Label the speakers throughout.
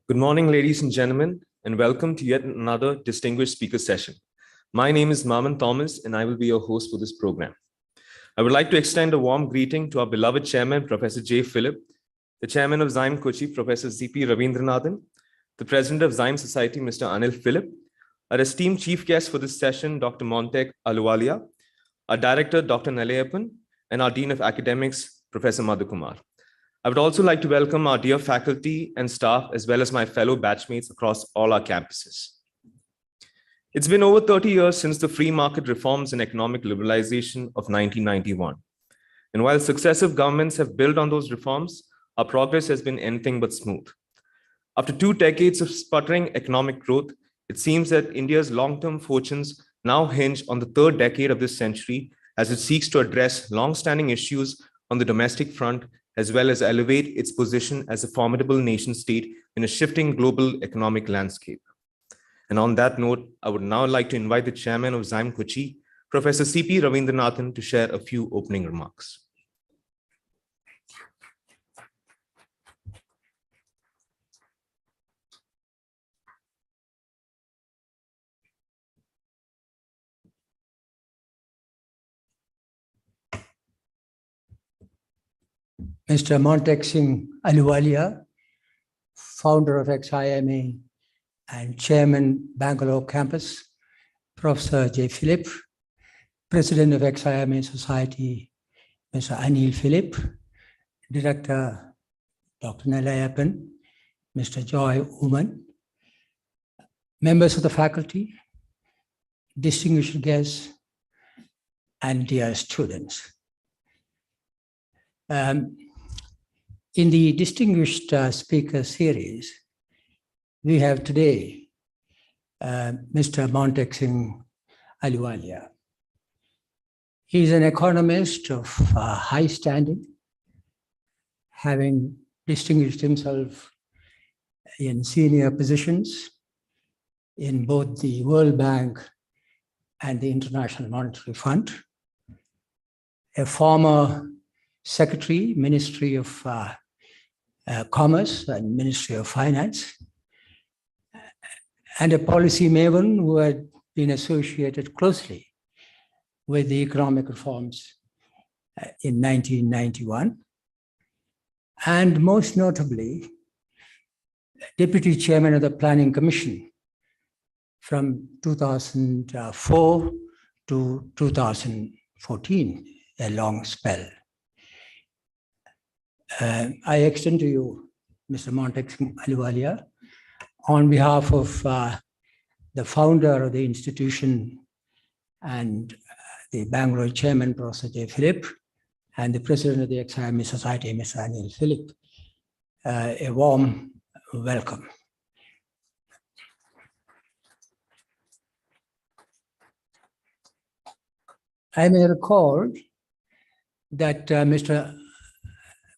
Speaker 1: Good morning, ladies and gentlemen, and welcome to yet another distinguished speaker session. My name is Maman Thomas, and I will be your host for this program. I would like to extend a warm greeting to our beloved chairman, Professor J. Philip, the chairman of XIME Kochi, Professor Z.P. Ravindranathan, the president of XIME Society, Mr. Anil Philip, our esteemed chief guest for this session, Dr. Montek Ahluwalia, our director, Dr. Nalayappan, and our dean of academics, Professor Madhukumar. I would also like to welcome our dear faculty and staff, as well as my fellow batchmates across all our campuses. It's been over 30 years since the free market reforms and economic liberalization of 1991. And while successive governments have built on those reforms, our progress has been anything but smooth. After 2 decades of sputtering economic growth, it seems that India's long-term fortunes now hinge on the 3rd decade of this century as it seeks to address long-standing issues on the domestic front, as well as elevate its position as a formidable nation state in a shifting global economic landscape. And on that note, I would now like to invite the chairman of XIME Kochi, Professor C.P. Ravindranathan, to share a few opening remarks.
Speaker 2: Mr. Montek Singh Ahluwalia, founder of XIME and chairman, Bangalore campus, Professor J. Philip, president of XIME Society, Mr. Anil Philip, director, Dr. Nalayappan, Mr. Joy Uman, members of the faculty, distinguished guests, and dear students. In the distinguished speaker series, we have today Mr. Montek Singh Ahluwalia. He is an economist of high standing, having distinguished himself in senior positions in both the World Bank and the International Monetary Fund, a former Secretary, Ministry of Commerce and Ministry of Finance, and a policy maven who had been associated closely with the economic reforms in 1991, and most notably, Deputy Chairman of the Planning Commission from 2004 to 2014, a long spell. I extend to you, Mr. Montek Singh Ahluwalia, on behalf of the founder of the institution and the Bangalore chairman, Professor J. Philip, and the president of the XIME Society, Mr. Anil Philip, a warm welcome. I may recall that Mr.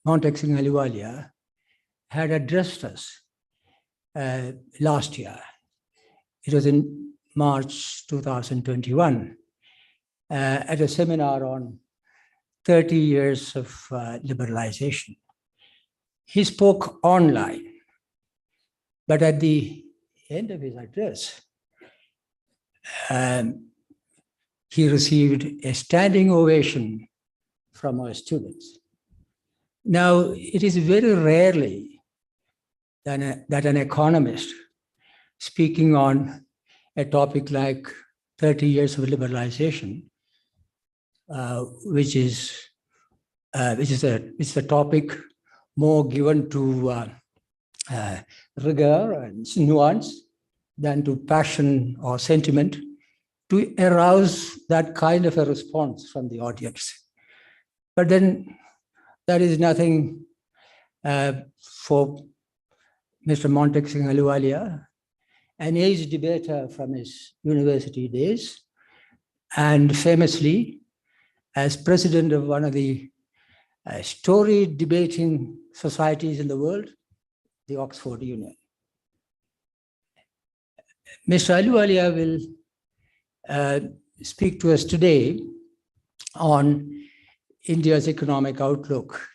Speaker 2: Montek Singh Ahluwalia had addressed us last year. It was in March 2021 at a seminar on 30 years of liberalization. He spoke online, but at the end of his address, he received a standing ovation from our students. Now, it is very rarely that an economist speaking on a topic like 30 years of liberalization, which is a topic more given to rigor and nuance than to passion or sentiment, to arouse that kind of a response from the audience. But then that is nothing for Mr. Montek Singh Ahluwalia, an aged debater from his university days, and famously as president of one of the storied debating societies in the world, the Oxford Union. Mr. Ahluwalia will speak to us today on India's economic outlook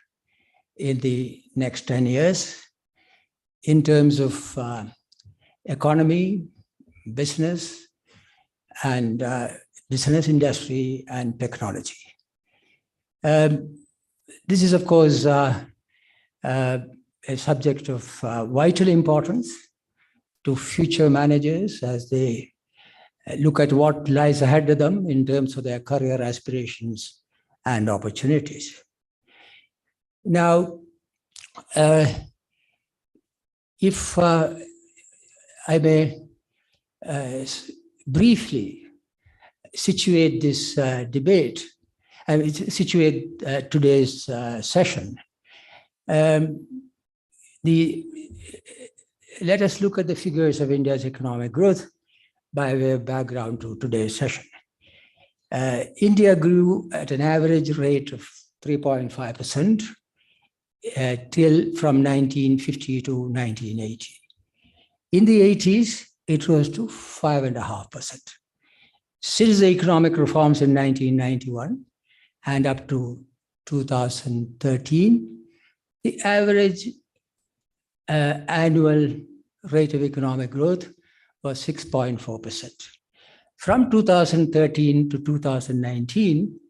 Speaker 2: in the next 10 years in terms of economy, business, and business industry and technology. This is, of course, a subject of vital importance to future managers as they look at what lies ahead of them in terms of their career aspirations and opportunities. Now, if I may briefly situate this debate, situate today's session, let us look at the figures of India's economic growth by way of background to today's session. India grew at an average rate of 3.5% from 1950 to 1980. In the 80s, it rose to 5.5%. Since the economic reforms in 1991 and up to 2013, the average annual rate of economic growth was 6.4%. From 2013 to 2019,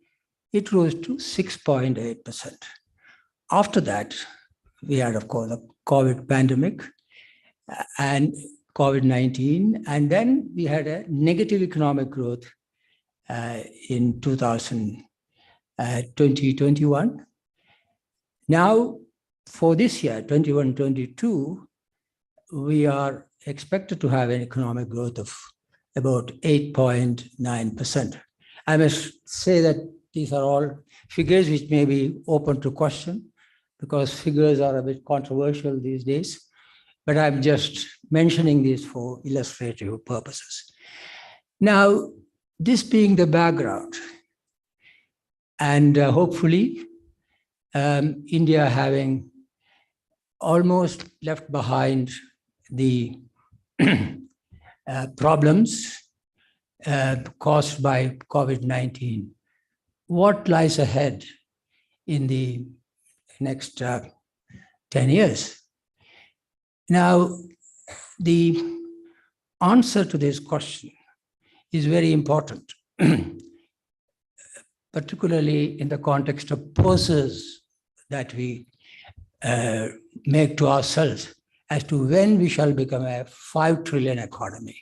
Speaker 2: it rose to 6.8%. After that, we had, of course, a COVID pandemic and COVID-19, and then we had a negative economic growth in 2021. Now, for this year, 21-22, we are expected to have an economic growth of about 8.9%. I must say that these are all figures which may be open to question because figures are a bit controversial these days, but I'm just mentioning this for illustrative purposes. Now, this being the background, and hopefully India having almost left behind the problems caused by COVID-19, what lies ahead in the next 10 years? Now, the answer to this question is very important, particularly in the context of poses that we make to ourselves as to when we shall become a 5 trillion economy,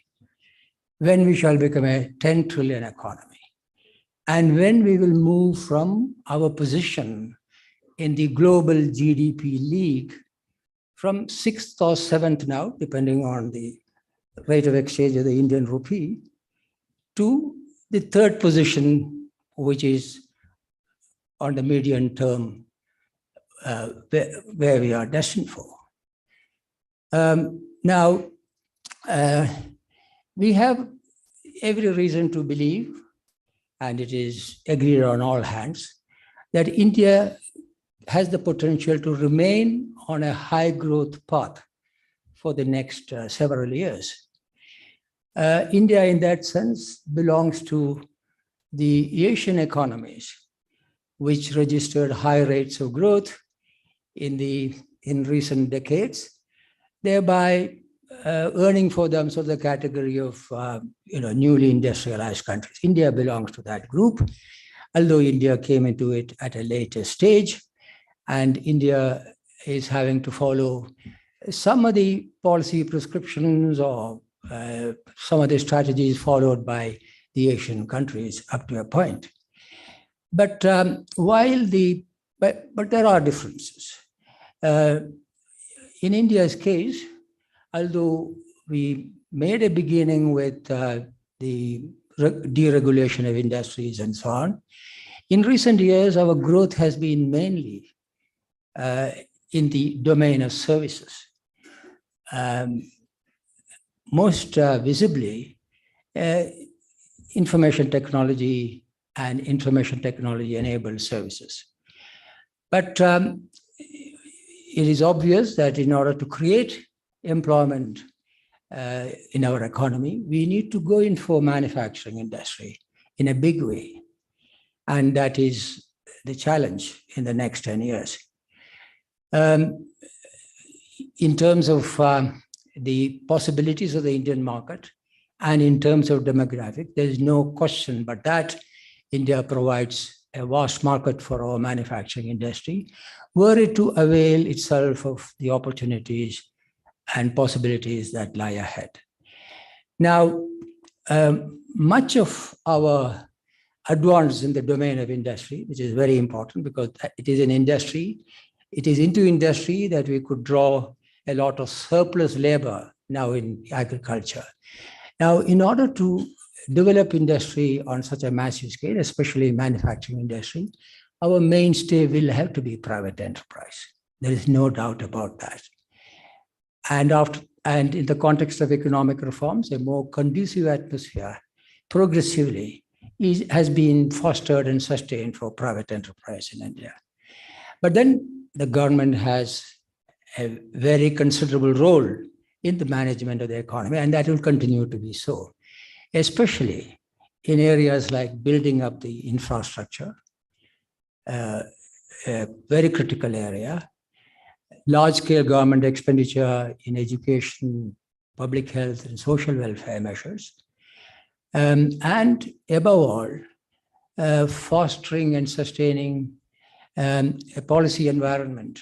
Speaker 2: when we shall become a 10 trillion economy, and when we will move from our position in the global GDP league from 6th or 7th now, depending on the rate of exchange of the Indian rupee, to the 3rd position, which is on the medium term where we are destined for. Now, we have every reason to believe, and it is agreed on all hands, that India has the potential to remain on a high growth path for the next several years. India, in that sense, belongs to the Asian economies, which registered high rates of growth in recent decades, thereby earning for themselves the category of newly industrialized countries. India belongs to that group, although India came into it at a later stage, and India is having to follow some of the policy prescriptions or some of the strategies followed by the Asian countries up to a point. But there are differences. In India's case, although we made a beginning with the deregulation of industries and so on, in recent years, our growth has been mainly in the domain of services. Most visibly, information technology and information technology-enabled services. But it is obvious that in order to create employment in our economy, we need to go in for manufacturing industry in a big way. And that is the challenge in the next 10 years. In terms of the possibilities of the Indian market and in terms of demographic, there is no question but that India provides a vast market for our manufacturing industry, were it to avail itself of the opportunities and possibilities that lie ahead. Now, much of our advance in the domain of industry, which is very important because it is an industry, it is into industry that we could draw a lot of surplus labor now in agriculture. Now, in order to develop industry on such a massive scale, especially manufacturing industry, our mainstay will have to be private enterprise. There is no doubt about that. And in the context of economic reforms, a more conducive atmosphere progressively has been fostered and sustained for private enterprise in India. But then the government has a very considerable role in the management of the economy, and that will continue to be so, especially in areas like building up the infrastructure, a very critical area, large-scale government expenditure in education, public health, and social welfare measures, and above all, fostering and sustaining a policy environment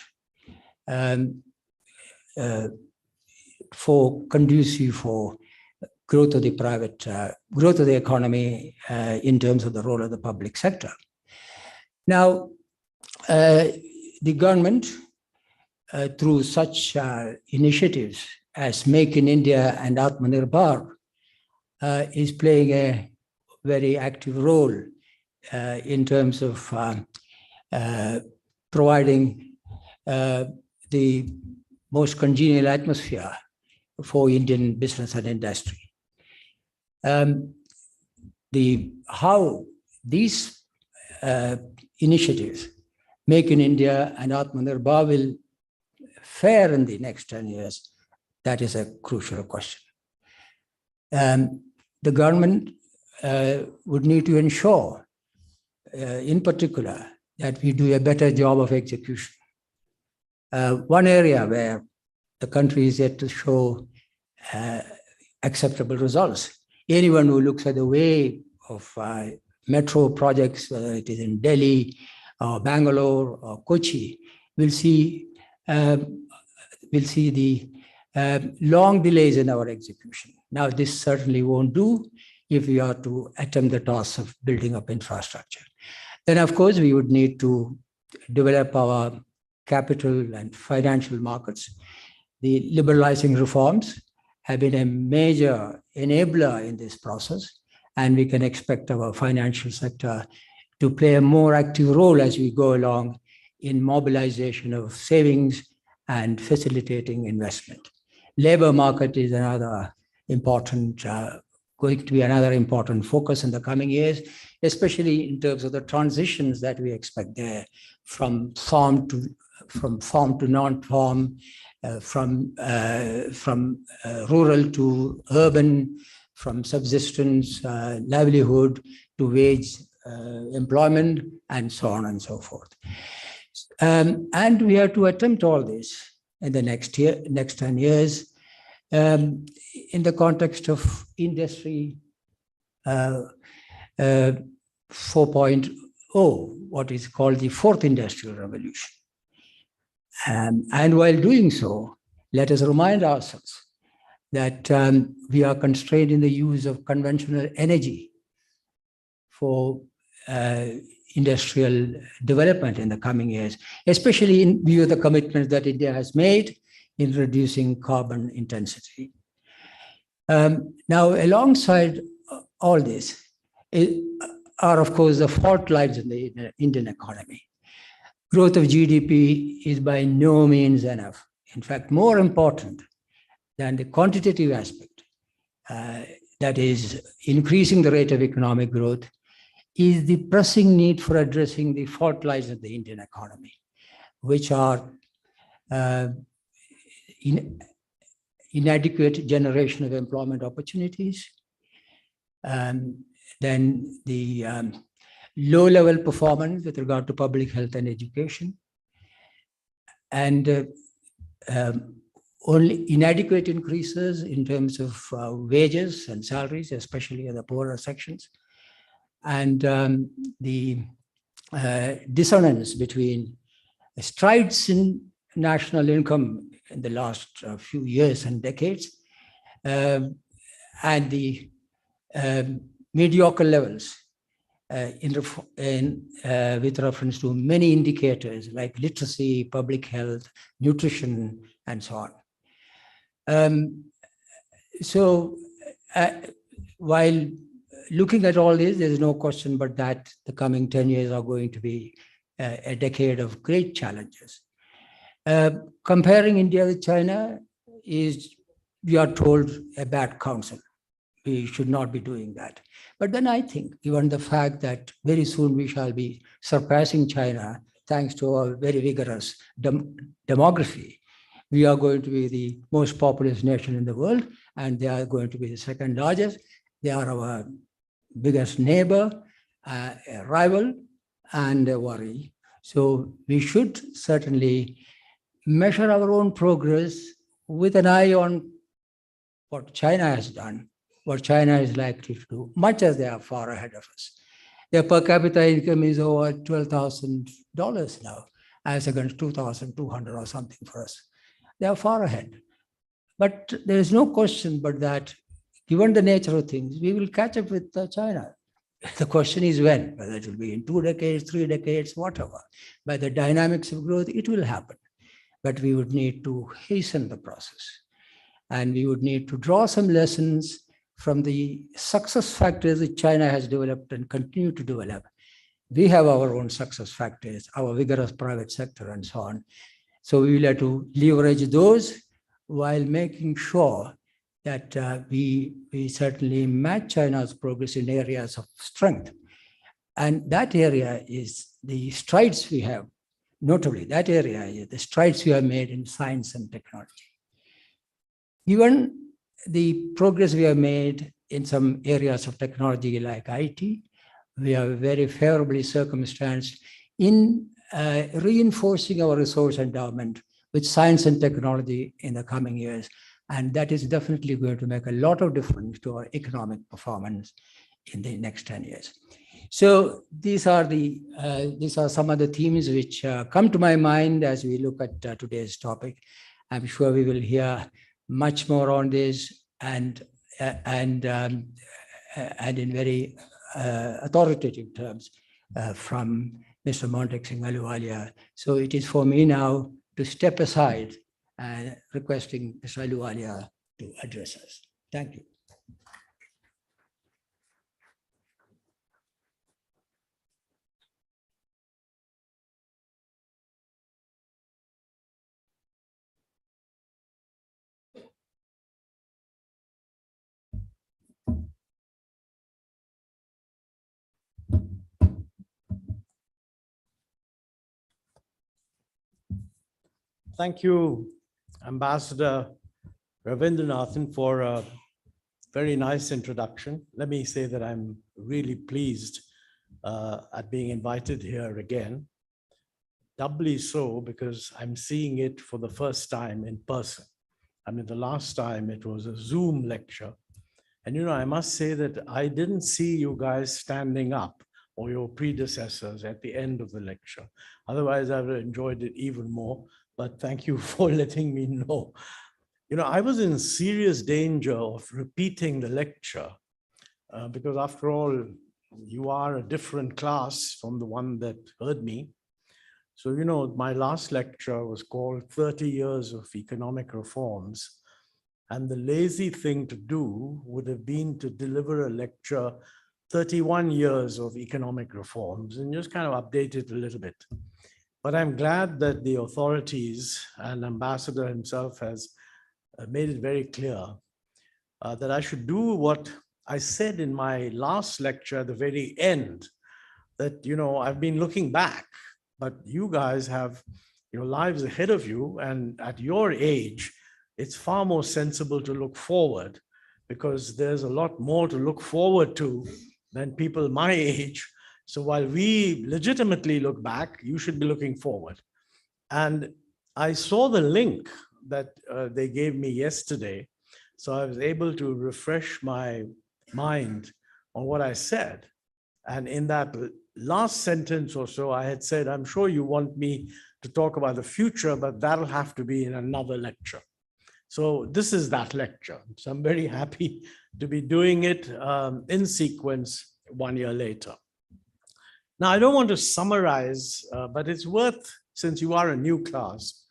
Speaker 2: conducive for growth of the growth of the economy in terms of the role of the public sector. Now, the government, through such initiatives as Make in India and Atmanirbhar, is playing a very active role in terms of providing the most congenial atmosphere for Indian business and industry. How these initiatives, Make in India and Atmanirbhar, will fare in the next 10 years, that is a crucial question. The government would need to ensure, in particular, that we do a better job of execution. One area where the country is yet to show acceptable results. Anyone who looks at the way of metro projects, whether it is in Delhi or Bangalore or Kochi, will see the long delays in our execution. Now, this certainly won't do if we are to attempt the task of building up infrastructure. Then, of course, we would need to develop our capital and financial markets. The liberalizing reforms have been a major enabler in this process, and we can expect our financial sector to play a more active role as we go along in mobilization of savings and facilitating investment. Labor market is another important going to be another important focus in the coming years, especially in terms of the transitions that we expect there from farm to non-farm, from rural to urban, from subsistence, livelihood to wage employment, and so on and so forth. And we have to attempt all this in the next 10 years in the context of industry 4.0, what is called the fourth industrial revolution. And while doing so, let us remind ourselves that we are constrained in the use of conventional energy for industrial development in the coming years, especially in view of the commitments that India has made in reducing carbon intensity. Now, alongside all this are, of course, the fault lines in the Indian economy. Growth of GDP is by no means enough. In fact, more important than the quantitative aspect, that is increasing the rate of economic growth, is the pressing need for addressing the fault lines of the Indian economy, which are inadequate generation of employment opportunities, then the low-level performance with regard to public health and education, and only inadequate increases in terms of wages and salaries, especially in the poorer sections, and the dissonance between strides in national income in the last few years and decades, and the mediocre levels with reference to many indicators like literacy, public health, nutrition, and so on. While looking at all this, there's no question but that the coming 10 years are going to be a decade of great challenges. Comparing India with China is, we are told, a bad counsel. We should not be doing that. But then I think, given the fact that very soon we shall be surpassing China, thanks to our very vigorous demography, we are going to be the most populous nation in the world, and they are going to be the second largest. They are our biggest neighbor, a rival, and a worry. So we should certainly measure our own progress with an eye on what China has done, what China is likely to do, much as they are far ahead of us. Their per capita income is over $12,000 now, as against 2,200 or something for us. They are far ahead. But there is no question but that, given the nature of things, we will catch up with China. The question is when, whether it will be in 2 decades, 3 decades, whatever. By the dynamics of growth, it will happen. But we would need to hasten the process. And we would need to draw some lessons from the success factors that China has developed and continue to develop. We have our own success factors, our vigorous private sector and so on. So we will have to leverage those while making sure that we certainly match China's progress in areas of strength. And that area is the strides we have, notably that area is the strides we have made in science and technology. Given the progress we have made in some areas of technology like IT, we are very favorably circumstanced in reinforcing our resource endowment with science and technology in the coming years. And that is definitely going to make a lot of difference to our economic performance in the next 10 years. So these are some of the themes which come to my mind as we look at today's topic. I'm sure we will hear much more on this and in very authoritative terms from Mr. Montek Singh Ahluwalia. So it is for me now to step aside and requesting Mr. Ahluwalia to address us. Thank you.
Speaker 3: Thank you, Ambassador Ravindranathan, for a very nice introduction. Let me say that I'm really pleased at being invited here again. Doubly so because I'm seeing it for the first time in person. I mean, the last time it was a Zoom lecture. And I must say that I didn't see you guys standing up or your predecessors at the end of the lecture. Otherwise, I would have enjoyed it even more. But thank you for letting me know. I was in serious danger of repeating the lecture because after all, you are a different class from the one that heard me. So, my last lecture was called 30 Years of Economic Reforms. And the lazy thing to do would have been to deliver a lecture 31 years of economic reforms and just kind of update it a little bit. But I'm glad that the authorities and Ambassador himself has made it very clear that I should do what I said in my last lecture at the very end, that, I've been looking back, but you guys have your lives ahead of you. And at your age, it's far more sensible to look forward because there's a lot more to look forward to than people my age. So while we legitimately look back, you should be looking forward. And I saw the link that they gave me yesterday. So I was able to refresh my mind on what I said. And in that last sentence or so, I had said, I'm sure you want me to talk about the future, but that'll have to be in another lecture. So this is that lecture. So I'm very happy to be doing it in sequence 1 year later. Now, I don't want to summarize, but it's worth, since you are a new class,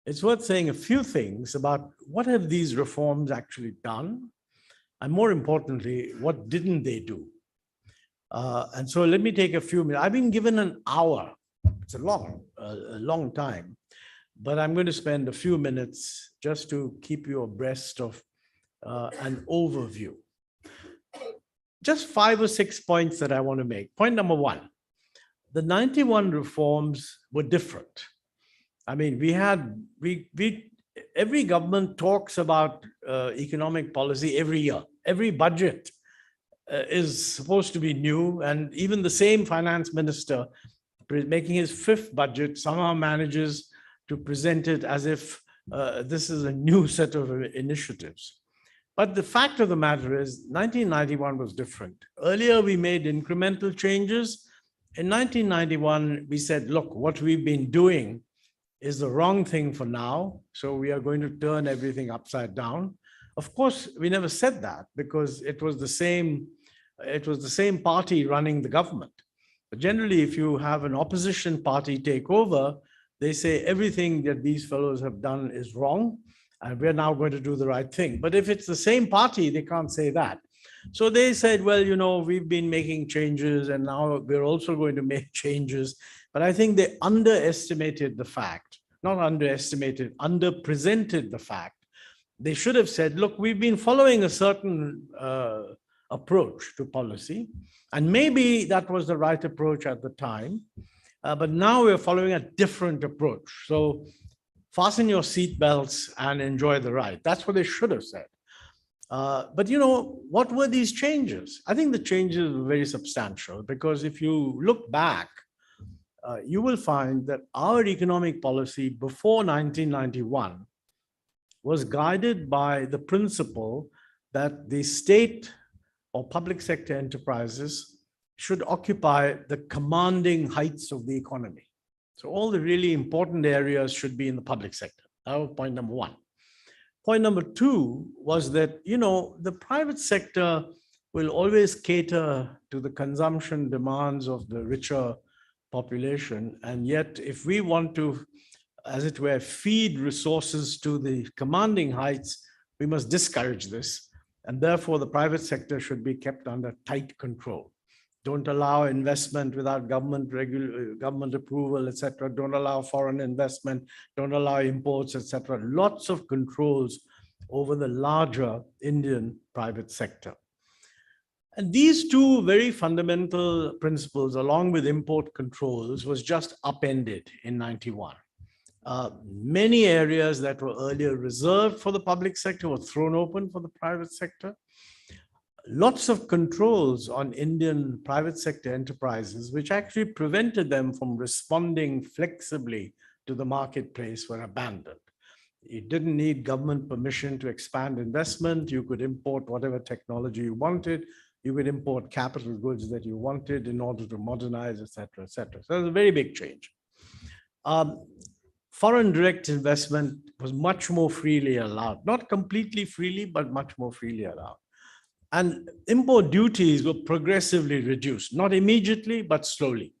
Speaker 3: it's worth saying a few things about what have these reforms actually done, and more importantly, what didn't they do? And so let me take a few minutes. I've been given an hour. It's a long time, but I'm going to spend a few minutes just to keep you abreast of an overview. Just 5 or 6 points that I want to make. Point number one, the 91 reforms were different. I mean, every government talks about economic policy every year. Every budget is supposed to be new, and even the same finance minister making his 5th budget somehow manages to present it as if this is a new set of initiatives. But the fact of the matter is 1991 was different. Earlier, we made incremental changes. In 1991, we said, look, what we've been doing is the wrong thing for now. So we are going to turn everything upside down. Of course, we never said that because it was the same party running the government. But generally, if you have an opposition party take over, they say everything that these fellows have done is wrong, and we're now going to do the right thing. But if it's the same party, they can't say that. So they said, well, we've been making changes, and now we're also going to make changes. But I think they underestimated the fact, not underestimated, underpresented the fact. They should have said, look, we've been following a certain approach to policy, and maybe that was the right approach at the time. But now we're following a different approach. So fasten your seatbelts and enjoy the ride. That's what they should have said. But what were these changes? I think the changes were very substantial because if you look back, you will find that our economic policy before 1991 was guided by the principle that the state or public sector enterprises should occupy the commanding heights of the economy. So all the really important areas should be in the public sector. That was point number one. Point number two was that, the private sector will always cater to the consumption demands of the richer population. And yet, if we want to, as it were, feed resources to the commanding heights, we must discourage this. And therefore, the private sector should be kept under tight control. Don't allow investment without government approval, etc. Don't allow foreign investment. Don't allow imports, etc. Lots of controls over the larger Indian private sector. And these two very fundamental principles, along with import controls, was just upended in 91. Many areas that were earlier reserved for the public sector were thrown open for the private sector. Lots of controls on Indian private sector enterprises, which actually prevented them from responding flexibly to the marketplace, were abandoned. You didn't need government permission to expand investment. You could import whatever technology you wanted. You could import capital goods that you wanted in order to modernize, et cetera, et cetera. So it was a very big change. Foreign direct investment was much more freely allowed, not completely freely, but much more freely allowed. And import duties were progressively reduced, not immediately, but slowly.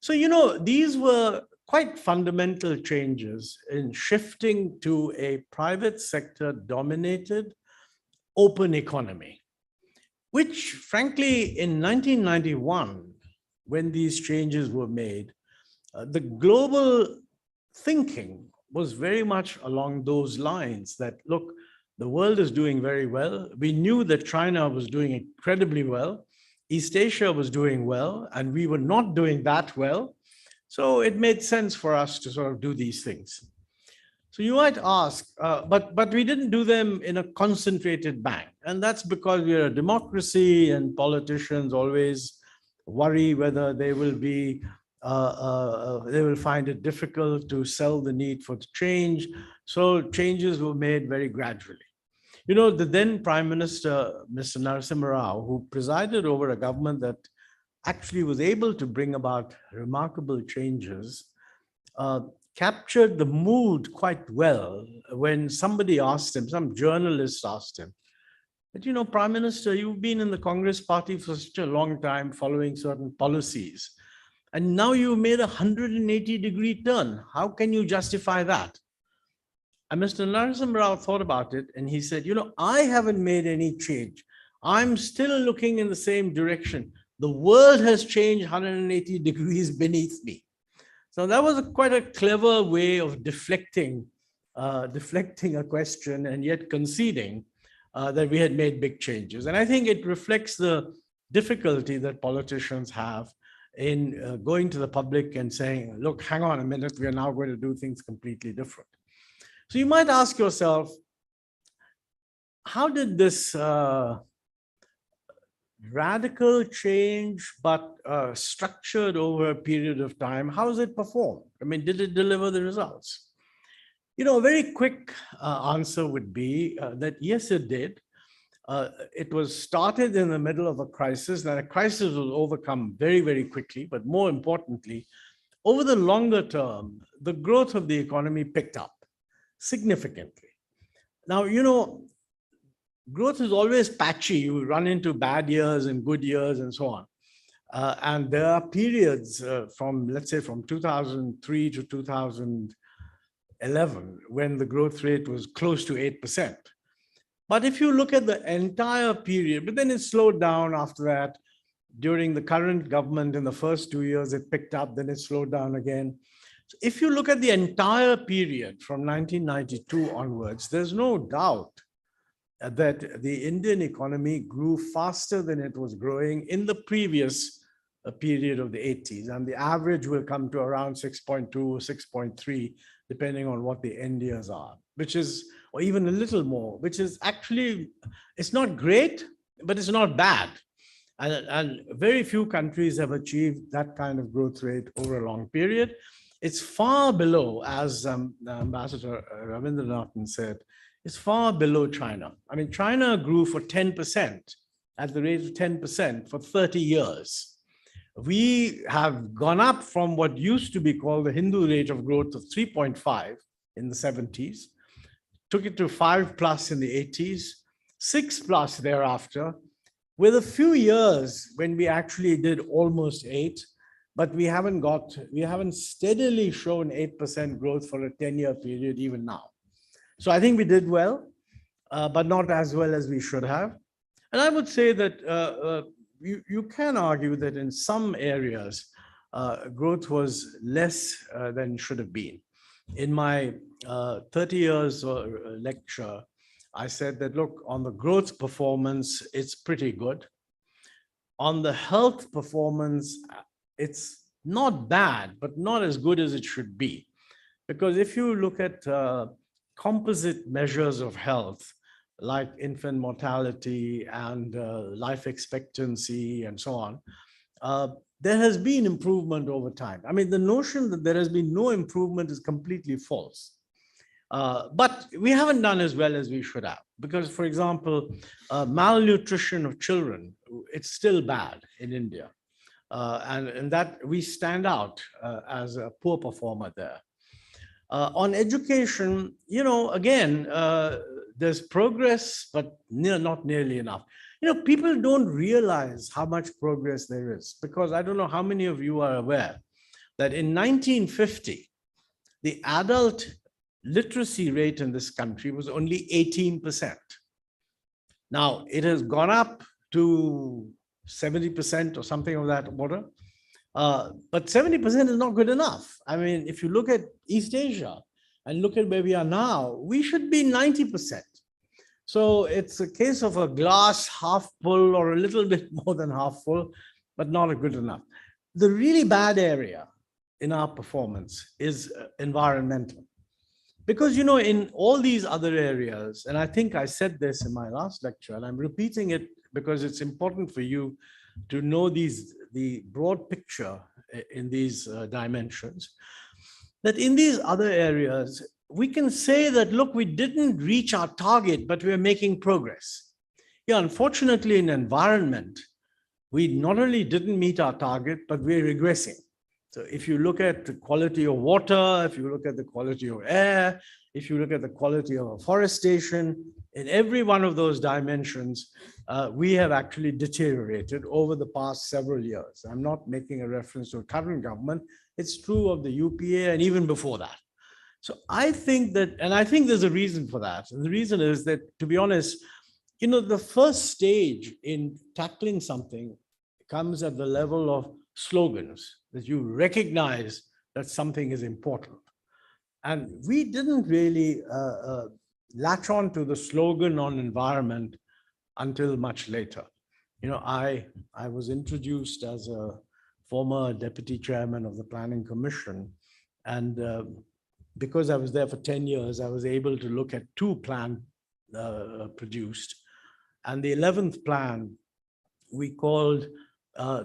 Speaker 3: So, these were quite fundamental changes in shifting to a private sector dominated open economy, which frankly in 1991, when these changes were made, the global thinking was very much along those lines that, look, the world is doing very well. We knew that China was doing incredibly well. East Asia was doing well, and we were not doing that well. So it made sense for us to sort of do these things. So you might ask, but we didn't do them in a concentrated bang. And that's because we're a democracy and politicians always worry whether they will be, they will find it difficult to sell the need for change. So changes were made very gradually. The then Prime Minister, Mr. Narasimha Rao, who presided over a government that actually was able to bring about remarkable changes, captured the mood quite well when somebody asked him, some journalist asked him, but Prime Minister, you've been in the Congress party for such a long time following certain policies, and now you made a 180-degree turn. How can you justify that? And Mr. Narasimha Rao thought about it and he said, I haven't made any change. I'm still looking in the same direction. The world has changed 180 degrees beneath me. So that was quite a clever way of deflecting a question and yet conceding that we had made big changes. And I think it reflects the difficulty that politicians have in going to the public and saying, look, hang on a minute, we are now going to do things completely different. So you might ask yourself, how did this radical change, but structured over a period of time, how does it perform? I mean, did it deliver the results? A very quick answer would be that yes, it did. It was started in the middle of a crisis, and a crisis was overcome very, very quickly. But more importantly, over the longer term, the growth of the economy picked up significantly. Now, growth is always patchy. You run into bad years and good years and so on. And there are periods from, let's say, from 2003 to 2011, when the growth rate was close to 8%. But if you look at the entire period, but then it slowed down after that. During the current government, in the first 2 years, it picked up, then it slowed down again. So if you look at the entire period from 1992 onwards, there's no doubt that the Indian economy grew faster than it was growing in the previous period of the 80s. And the average will come to around 6.2 or 6.3, depending on what the end years are, which is, or even a little more, which is actually, it's not great, but it's not bad. And very few countries have achieved that kind of growth rate over a long period. It's far below, as Ambassador Ravindranathan said, it's far below China. I mean, China grew for 10%, at the rate of 10% for 30 years. We have gone up from what used to be called the Hindu rate of growth of 3.5 in the 70s, took it to 5+ in the 80s, 6+ thereafter, with a few years when we actually did almost 8, but we haven't steadily shown 8% growth for a 10-year period even now. So I think we did well, but not as well as we should have. And I would say that you can argue that in some areas, growth was less than should have been. In my 30 years lecture, I said that, look, on the growth performance, it's pretty good. On the health performance, it's not bad, but not as good as it should be. Because if you look at composite measures of health, like infant mortality and life expectancy and so on, there has been improvement over time. I mean, the notion that there has been no improvement is completely false. But we haven't done as well as we should have, because, for example, malnutrition of children, it's still bad in India. And that we stand out as a poor performer there. On education, again, there's progress, but not nearly enough. People don't realize how much progress there is, because I don't know how many of you are aware that in 1950, the adult literacy rate in this country was only 18%. Now, it has gone up to 70% or something of that order. But 70% is not good enough. I mean, if you look at East Asia and look at where we are now, we should be 90%. So it's a case of a glass half full or a little bit more than half full, but not a good enough. The really bad area in our performance is environmental. Because, in all these other areas, and I think I said this in my last lecture, and I'm repeating it because it's important for you to know the broad picture in these dimensions, that in these other areas, we can say that, look, we didn't reach our target, but we're making progress. Yeah, unfortunately, in environment, we not only didn't meet our target, but we're regressing. So if you look at the quality of water, if you look at the quality of air, if you look at the quality of afforestation, in every one of those dimensions, we have actually deteriorated over the past several years. I'm not making a reference to a current government. It's true of the UPA and even before that. So I think that, and I think there's a reason for that. And the reason is that, to be honest, the first stage in tackling something comes at the level of slogans, that you recognize that something is important. And we didn't really latch on to the slogan on environment until much later. I was introduced as a former deputy chairman of the Planning Commission. And because I was there for 10 years, I was able to look at 2 plans produced. And the 11th plan we called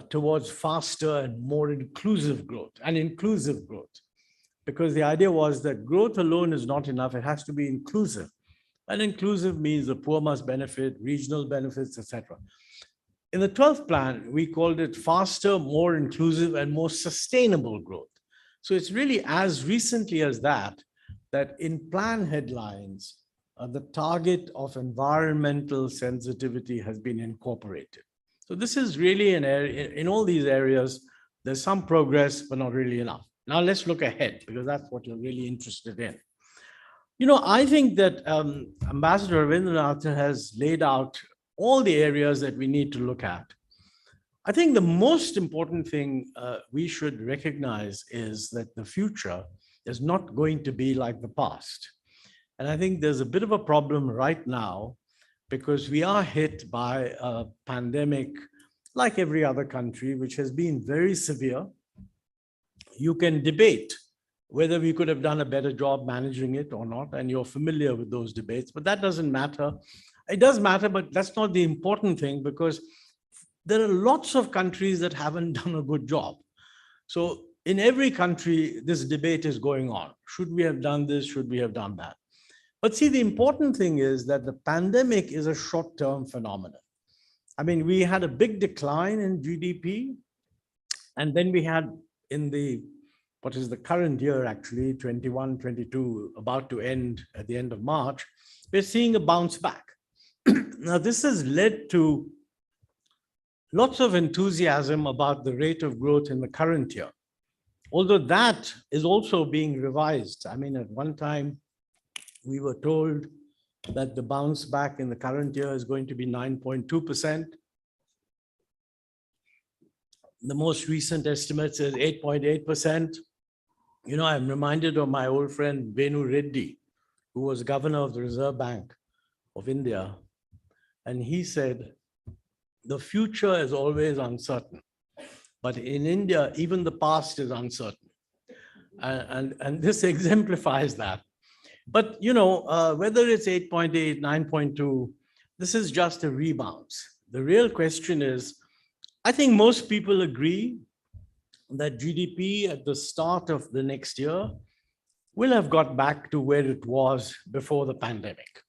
Speaker 3: towards faster and more inclusive growth, because the idea was that growth alone is not enough. It has to be inclusive. And inclusive means the poor must benefit, regional benefits, etc. In the 12th plan, we called it faster, more inclusive, and more sustainable growth. So it's really as recently as that in plan headlines, the target of environmental sensitivity has been incorporated. So this is really an area, in all these areas, there's some progress, but not really enough. Now let's look ahead, because that's what you're really interested in. I think that Ambassador Rabindranath has laid out all the areas that we need to look at. I think the most important thing we should recognize is that the future is not going to be like the past. And I think there's a bit of a problem right now, because we are hit by a pandemic like every other country, which has been very severe. You can debate whether we could have done a better job managing it or not, and you're familiar with those debates, but that doesn't matter. It does matter, but that's not the important thing, because there are lots of countries that haven't done a good job. So in every country, this debate is going on. Should we have done this? Should we have done that? But see, the important thing is that the pandemic is a short-term phenomenon. I mean, we had a big decline in GDP, and then we had what is the current year, actually, 21, 22, about to end at the end of March, we're seeing a bounce back. Now, this has led to lots of enthusiasm about the rate of growth in the current year, although that is also being revised. I mean, at one time, we were told that the bounce back in the current year is going to be 9.2%. The most recent estimate is 8.8%. I'm reminded of my old friend Venu Reddy, who was governor of the Reserve Bank of India. And he said, the future is always uncertain, but in India, even the past is uncertain. And this exemplifies that. But, whether it's 8.8, 9.2, this is just a rebound. The real question is, I think most people agree that GDP at the start of the next year will have got back to where it was before the pandemic.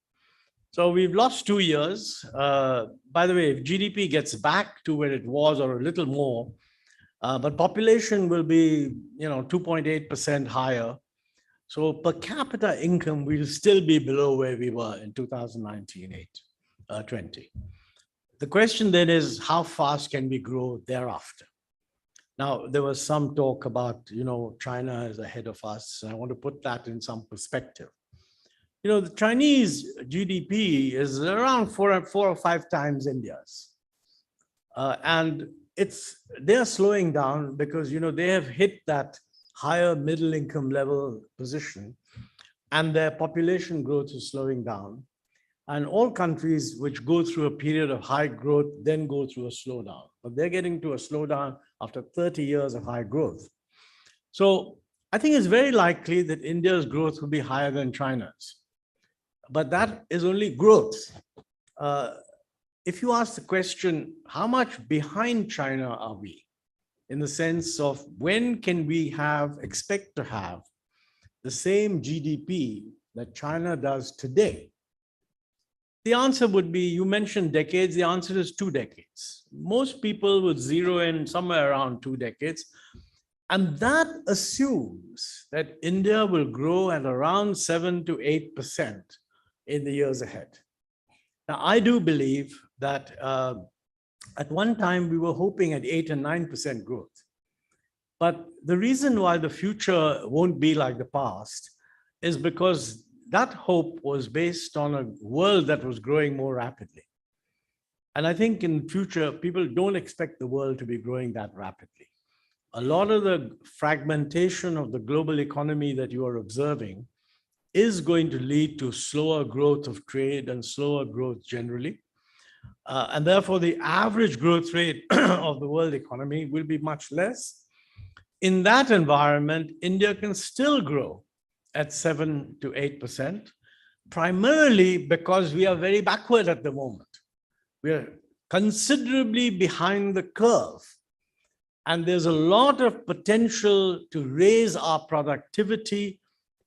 Speaker 3: So we've lost 2 years. By the way, if GDP gets back to where it was or a little more, but population will be, 2.8% higher. So per capita income will still be below where we were in 2019-20. The question then is, how fast can we grow thereafter? Now, there was some talk about, China is ahead of us, and I want to put that in some perspective. The Chinese GDP is around four or five times India's. And they're slowing down because, they have hit that higher middle income level position, and their population growth is slowing down. And all countries which go through a period of high growth then go through a slowdown. But they're getting to a slowdown after 30 years of high growth. So I think it's very likely that India's growth will be higher than China's. But that is only growth. If you ask the question, how much behind China are we? In the sense of when can we expect to have the same GDP that China does today? The answer would be, you mentioned decades, the answer is 2 decades. Most people would zero in somewhere around 2 decades. And that assumes that India will grow at around 7 to 8% in the years ahead. Now, I do believe that at one time we were hoping at 8 and 9% growth. But the reason why the future won't be like the past is because that hope was based on a world that was growing more rapidly. And I think in future, people don't expect the world to be growing that rapidly. A lot of the fragmentation of the global economy that you are observing is going to lead to slower growth of trade and slower growth generally. And therefore, the average growth rate of the world economy will be much less. In that environment, India can still grow at 7 to 8%, primarily because we are very backward at the moment. We are considerably behind the curve. And there's a lot of potential to raise our productivity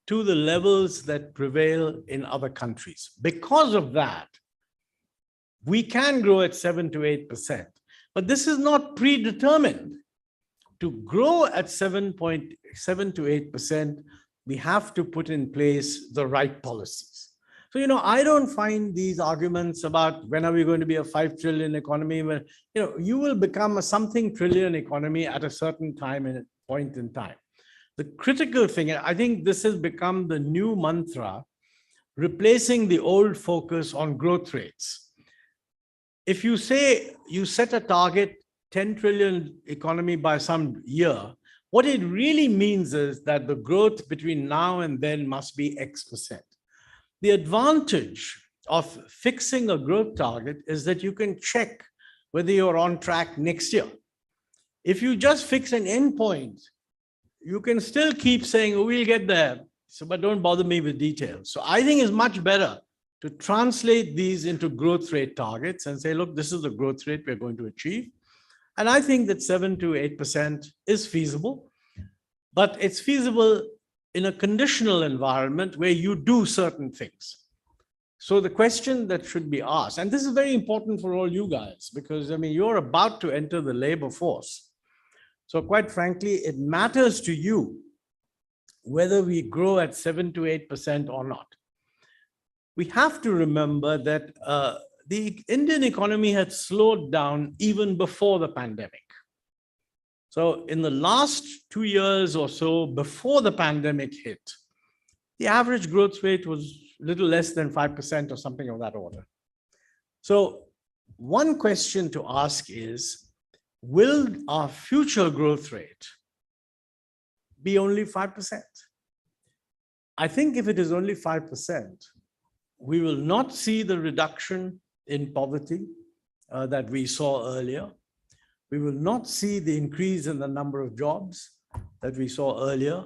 Speaker 3: to the levels that prevail in other countries. Because of that, we can grow at 7 to 8%. But this is not predetermined. To grow at 7 to 8%, we have to put in place the right policies. So, I don't find these arguments about when are we going to be a 5 trillion economy, when, you will become a something trillion economy at a certain time and point in time. The critical thing, I think this has become the new mantra, replacing the old focus on growth rates. If you say you set a target 10 trillion economy by some year, what it really means is that the growth between now and then must be X%. The advantage of fixing a growth target is that you can check whether you're on track next year. If you just fix an endpoint, you can still keep saying, oh, we'll get there, but don't bother me with details. So I think it's much better to translate these into growth rate targets and say, look, this is the growth rate we're going to achieve. And I think that 7 to 8% is feasible, but it's feasible in a conditional environment where you do certain things. So the question that should be asked, and this is very important for all you guys, because you're about to enter the labor force. So quite frankly, it matters to you whether we grow at 7 to 8% or not. We have to remember that the Indian economy had slowed down even before the pandemic. So in the last 2 years or so before the pandemic hit, the average growth rate was a little less than 5% or something of that order. So one question to ask is, will our future growth rate be only 5%? I think if it is only 5%, we will not see the reduction in poverty that we saw earlier. We will not see the increase in the number of jobs that we saw earlier.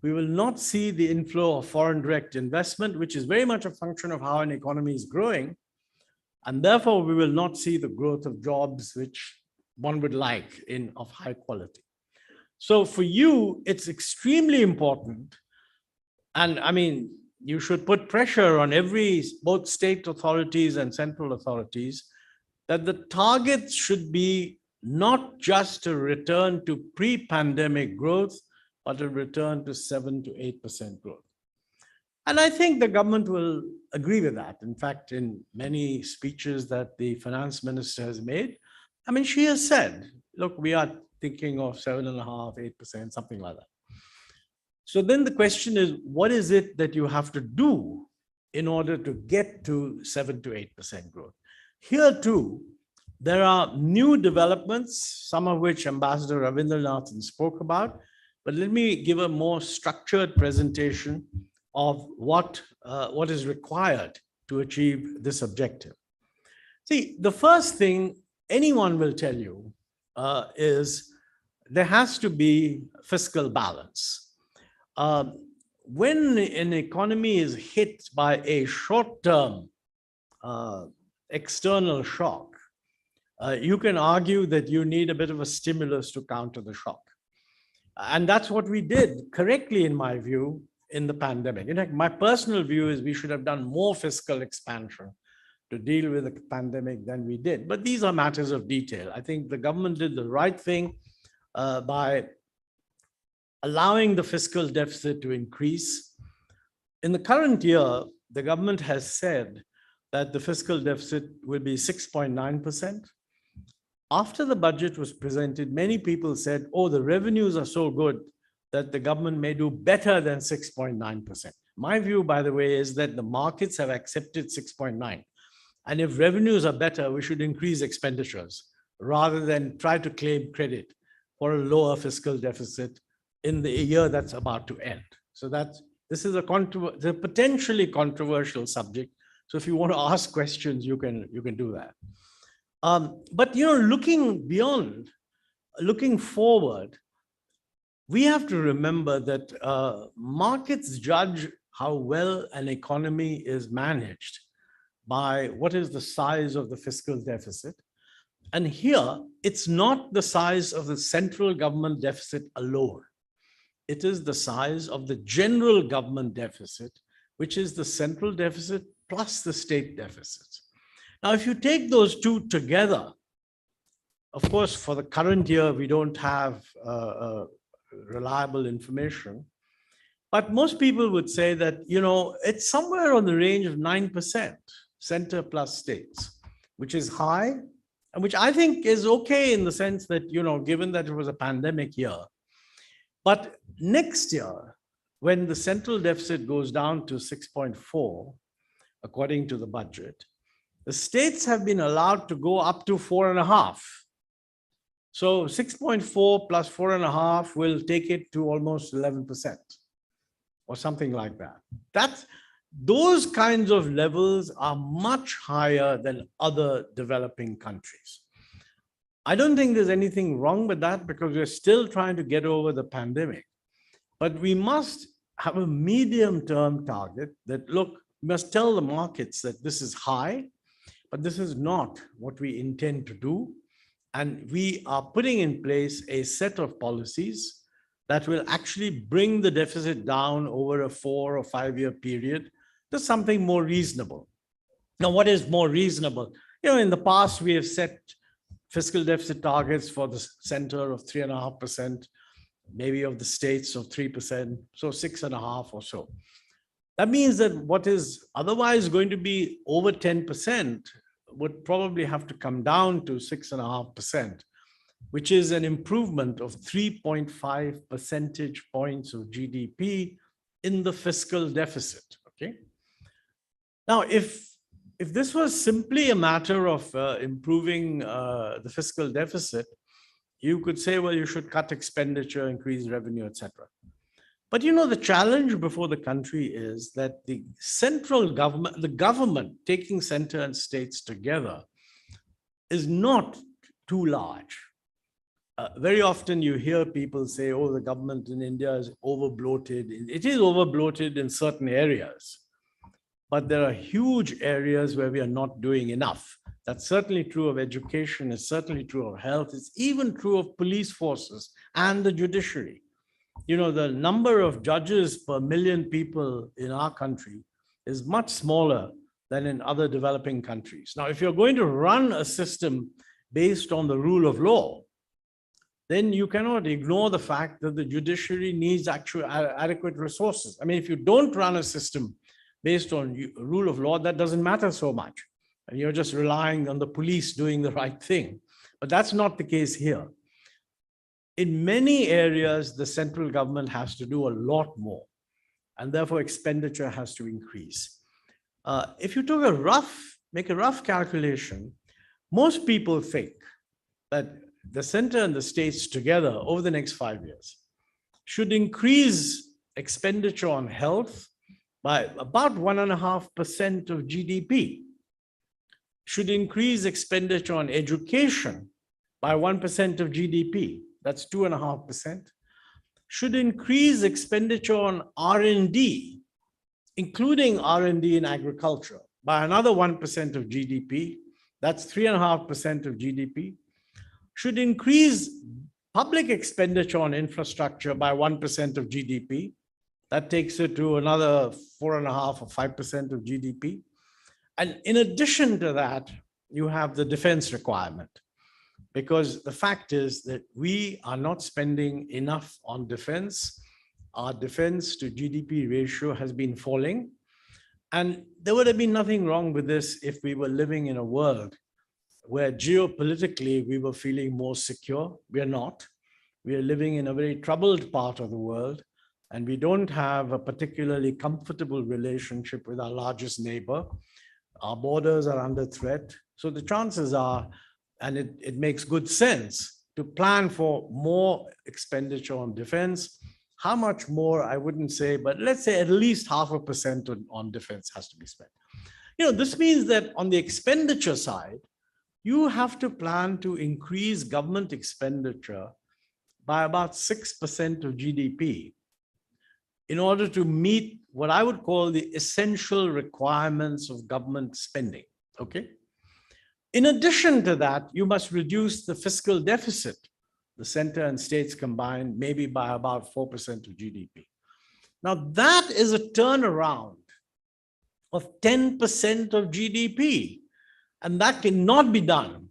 Speaker 3: We will not see the inflow of foreign direct investment, which is very much a function of how an economy is growing. And therefore, we will not see the growth of jobs which one would like of high quality. So for you, it's extremely important. And I mean, you should put pressure on both state authorities and central authorities that the targets should be not just a return to pre-pandemic growth, but a return to 7 to 8% growth. And I think the government will agree with that. In fact, in many speeches that the finance minister has made, I mean, she has said, look, we are thinking of 7.5%, 8%, something like that. So then the question is, what is it that you have to do in order to get to 7 to 8% growth? Here too, there are new developments, some of which Ambassador Ravindranathan spoke about, but let me give a more structured presentation of what is required to achieve this objective. See, the first thing anyone will tell you is there has to be fiscal balance. When an economy is hit by a short-term external shock, you can argue that you need a bit of a stimulus to counter the shock. And that's what we did correctly, in my view, in the pandemic. In fact, my personal view is we should have done more fiscal expansion to deal with the pandemic than we did. But these are matters of detail. I think the government did the right thing by allowing the fiscal deficit to increase. In the current year, the government has said that the fiscal deficit will be 6.9%. After the budget was presented, many people said, oh, the revenues are so good that the government may do better than 6.9%. My view, by the way, is that the markets have accepted 6.9. And if revenues are better, we should increase expenditures rather than try to claim credit for a lower fiscal deficit in the year that's about to end. So this is a potentially controversial subject. So if you want to ask questions, you can do that. But looking forward, we have to remember that markets judge how well an economy is managed by what is the size of the fiscal deficit. And here, it's not the size of the central government deficit alone. It is the size of the general government deficit, which is the central deficit plus the state deficits. Now, if you take those two together, of course, for the current year, we don't have reliable information, but most people would say that, it's somewhere on the range of 9%, center plus states, which is high, and which I think is okay in the sense that, given that it was a pandemic year. But next year, when the central deficit goes down to 6.4, according to the budget, the states have been allowed to go up to 4.5. So 6.4 plus 4.5 will take it to almost 11% or something like that. Those kinds of levels are much higher than other developing countries. I don't think there's anything wrong with that because we're still trying to get over the pandemic. But we must have a medium-term target that, look, we must tell the markets that this is high, but this is not what we intend to do. And we are putting in place a set of policies that will actually bring the deficit down over a 4 or 5 year period to something more reasonable. Now, what is more reasonable? In the past, we have set fiscal deficit targets for the center of 3.5%, maybe of the states of 3%, so 6.5 or so. That means that what is otherwise going to be over 10% would probably have to come down to 6.5%, which is an improvement of 3.5 percentage points of GDP in the fiscal deficit. Okay. Now, if this was simply a matter of improving the fiscal deficit, you could say, well, you should cut expenditure, increase revenue, etc. But the challenge before the country is that the central government, the government taking center and states together, is not too large. Very often you hear people say, oh, the government in India is over bloated. It is over bloated in certain areas, but there are huge areas where we are not doing enough. That's certainly true of education. It's certainly true of health. It's even true of police forces and the judiciary. You know, the number of judges per million people in our country is much smaller than in other developing countries. Now, if you're going to run a system based on the rule of law, then you cannot ignore the fact that the judiciary needs actual adequate resources. I mean, if you don't run a system based on rule of law, that doesn't matter so much. And you're just relying on the police doing the right thing. But that's not the case here. In many areas, the central government has to do a lot more, and therefore expenditure has to increase. If you make a rough calculation, most people think that the center and the states together over the next 5 years should increase expenditure on health by about 1.5% of GDP, should increase expenditure on education by 1% of GDP, that's 2.5%, should increase expenditure on R&D, including R&D in agriculture, by another 1% of GDP, that's 3.5% of GDP, should increase public expenditure on infrastructure by 1% of GDP. That takes it to another 4.5 or 5% of GDP. And in addition to that, you have the defense requirement, because the fact is that we are not spending enough on defense. Our defense to GDP ratio has been falling. And there would have been nothing wrong with this if we were living in a world where geopolitically we were feeling more secure. We are not. We are living in a very troubled part of the world, and we don't have a particularly comfortable relationship with our largest neighbor. Our borders are under threat. So the chances are, and it makes good sense, to plan for more expenditure on defense. How much more, I wouldn't say, but let's say at least 0.5% on defense has to be spent. You know, this means that on the expenditure side, you have to plan to increase government expenditure by about 6% of GDP in order to meet what I would call the essential requirements of government spending, okay? In addition to that, you must reduce the fiscal deficit, the center and states combined, maybe by about 4% of GDP. Now that is a turnaround of 10% of GDP. And that cannot be done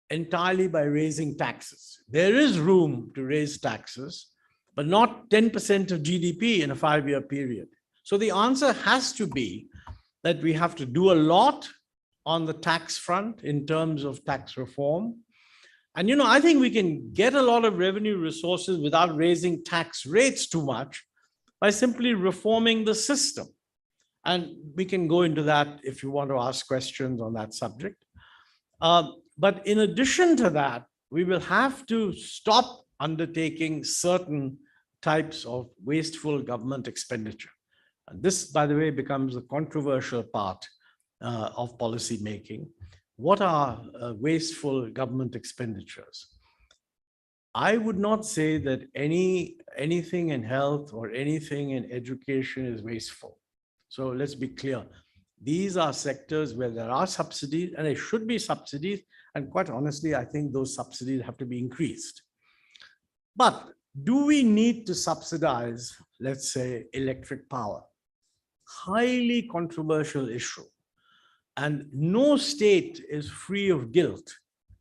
Speaker 3: entirely by raising taxes. There is room to raise taxes, but not 10% of GDP in a 5-year period. So the answer has to be that we have to do a lot on the tax front in terms of tax reform. And, you know, I think we can get a lot of revenue resources without raising tax rates too much by simply reforming the system. And we can go into that if you want to ask questions on that subject. But in addition to that, we will have to stop undertaking certain types of wasteful government expenditure. And this, by the way, becomes a controversial part of policy making. What are wasteful government expenditures? I would not say that anything in health or anything in education is wasteful. So let's be clear. These are sectors where there are subsidies, and there should be subsidies. And quite honestly, I think those subsidies have to be increased. But do we need to subsidize, let's say, electric power? Highly controversial issue. And no state is free of guilt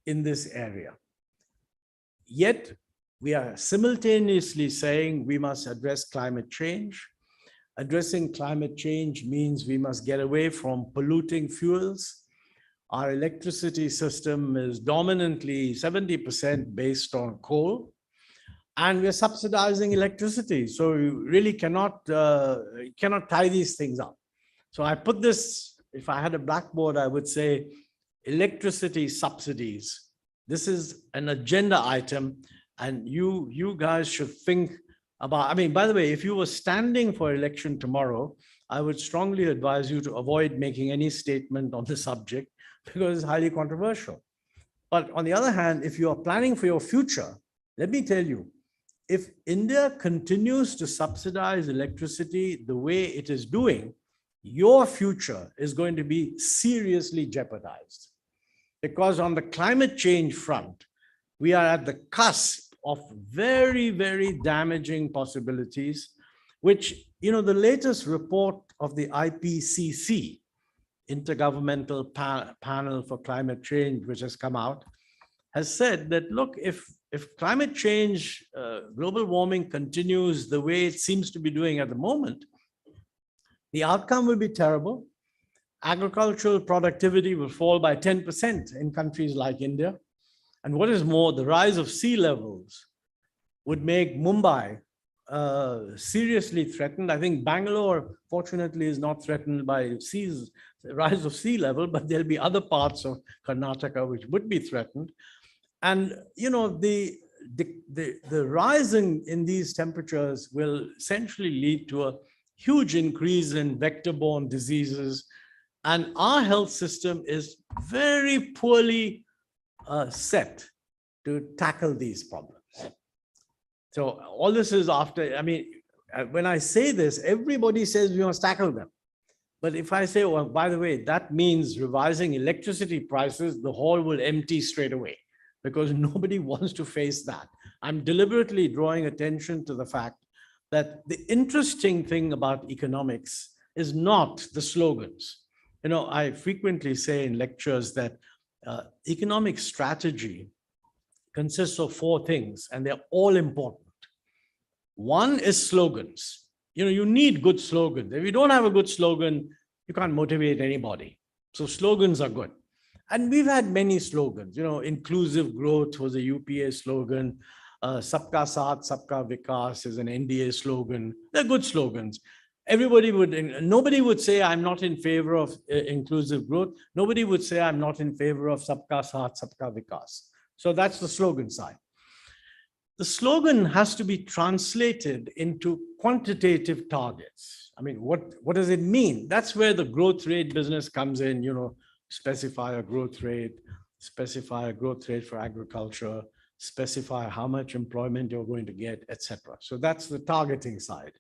Speaker 3: in this area. Yet, we are simultaneously saying we must address climate change. Addressing climate change means we must get away from polluting fuels. Our electricity system is dominantly 70% based on coal, and we're subsidizing electricity. So you really cannot tie these things up. So I put this, if I had a blackboard, I would say electricity subsidies. This is an agenda item, and you guys should think about, I mean, by the way, if you were standing for election tomorrow, I would strongly advise you to avoid making any statement on the subject because it's highly controversial. But on the other hand, if you are planning for your future, Let me tell you, if India continues to subsidize electricity the way it is doing, your future is going to be seriously jeopardized. Because on the climate change front, we are at the cusp of very, very damaging possibilities, which, the latest report of the IPCC, Intergovernmental Panel for Climate Change, which has come out, has said that, look, if climate change, global warming continues the way it seems to be doing at the moment, the outcome will be terrible. Agricultural productivity will fall by 10% in countries like India. And what is more, the rise of sea levels would make Mumbai seriously threatened. I think Bangalore, fortunately, is not threatened by the rise of sea level, but there'll be other parts of Karnataka which would be threatened. And, the rise in these temperatures will essentially lead to a huge increase in vector-borne diseases. And our health system is very poorly set to tackle these problems. So all this is after, when I say this, everybody says we must tackle them. But if I say, well, by the way, that means revising electricity prices, the hall will empty straight away because nobody wants to face that. I'm deliberately drawing attention to the fact that the interesting thing about economics is not the slogans. I frequently say in lectures that economic strategy consists of 4 things, and they're all important. One is slogans. You need good slogans. If you don't have a good slogan, you can't motivate anybody. So slogans are good. And we've had many slogans. Inclusive growth was a UPA slogan. Sabka Saath, Sabka Vikas is an NDA slogan. They're good slogans. Nobody would say I'm not in favor of inclusive growth. Nobody would say I'm not in favor of Sabka Saath, Sabka Vikas. So that's the slogan side. The slogan has to be translated into quantitative targets. What does it mean? That's where the growth rate business comes in, specify a growth rate for agriculture, specify how much employment you're going to get, etc. So that's the targeting side.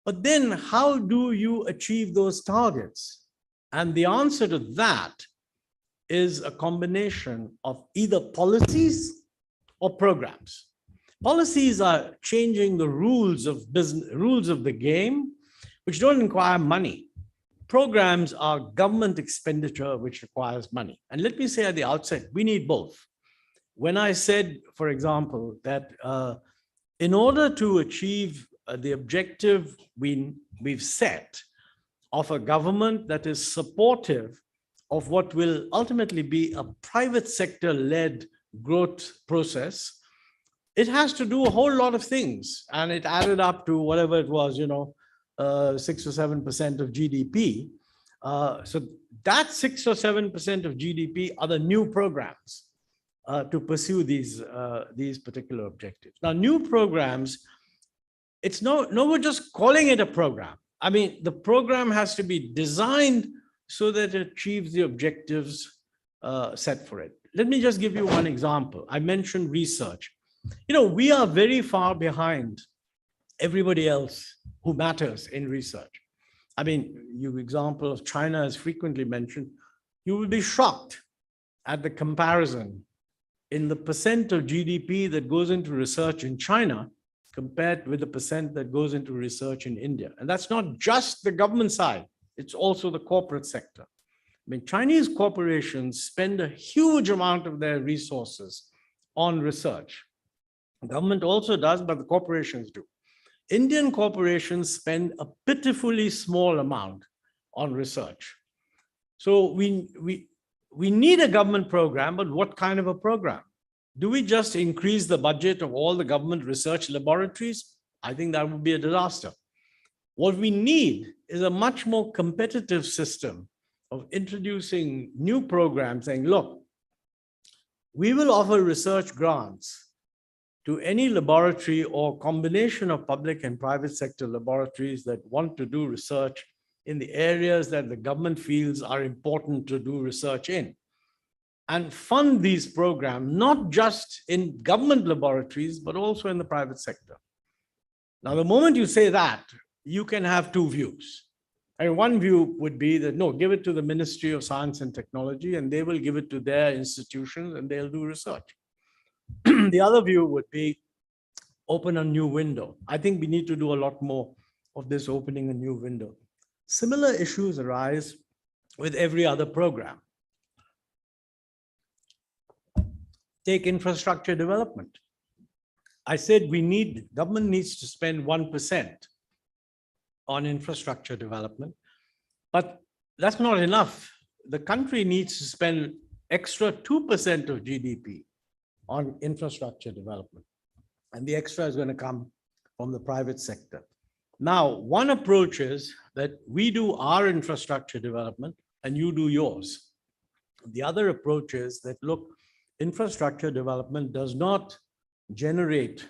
Speaker 3: But then how do you achieve those targets? And the answer to that is a combination of either policies or programs. Policies are changing the rules of business, rules of the game, which don't require money. Programs are government expenditure, which requires money. And let me say at the outset, we need both. When I said, for example, that in order to achieve the objective we've set of a government that is supportive of what will ultimately be a private sector-led growth process, it has to do a whole lot of things. And it added up to whatever it was, 6 or 7% of GDP. So that 6 or 7% of GDP are the new programs to pursue these particular objectives. Now, new programs, it's we're just calling it a program. The program has to be designed so that it achieves the objectives set for it. Let me just give you one example. I mentioned research. We are very far behind everybody else who matters in research. Your example of China is frequently mentioned. You will be shocked at the comparison in the percent of GDP that goes into research in China compared with the percent that goes into research in India. And that's not just the government side, it's also the corporate sector. Chinese corporations spend a huge amount of their resources on research. The government also does, but the corporations do. Indian corporations spend a pitifully small amount on research. So we need a government program, but what kind of a program? Do we just increase the budget of all the government research laboratories? I think that would be a disaster. What we need is a much more competitive system of introducing new programs saying, look, we will offer research grants to any laboratory or combination of public and private sector laboratories that want to do research in the areas that the government feels are important to do research in. and fund these programs, not just in government laboratories, but also in the private sector. Now, the moment you say that, you can have two views. And one view would be that, no, give it to the Ministry of Science and Technology, and they will give it to their institutions and they'll do research. The other view would be open a new window. I think we need to do a lot more of this opening a new window. Similar issues arise with every other program. Take infrastructure development. I said government needs to spend 1% on infrastructure development, but that's not enough. The country needs to spend extra 2% of GDP on infrastructure development. And the extra is going to come from the private sector. Now, one approach is that we do our infrastructure development and you do yours. The other approach is that, look, infrastructure development does not generate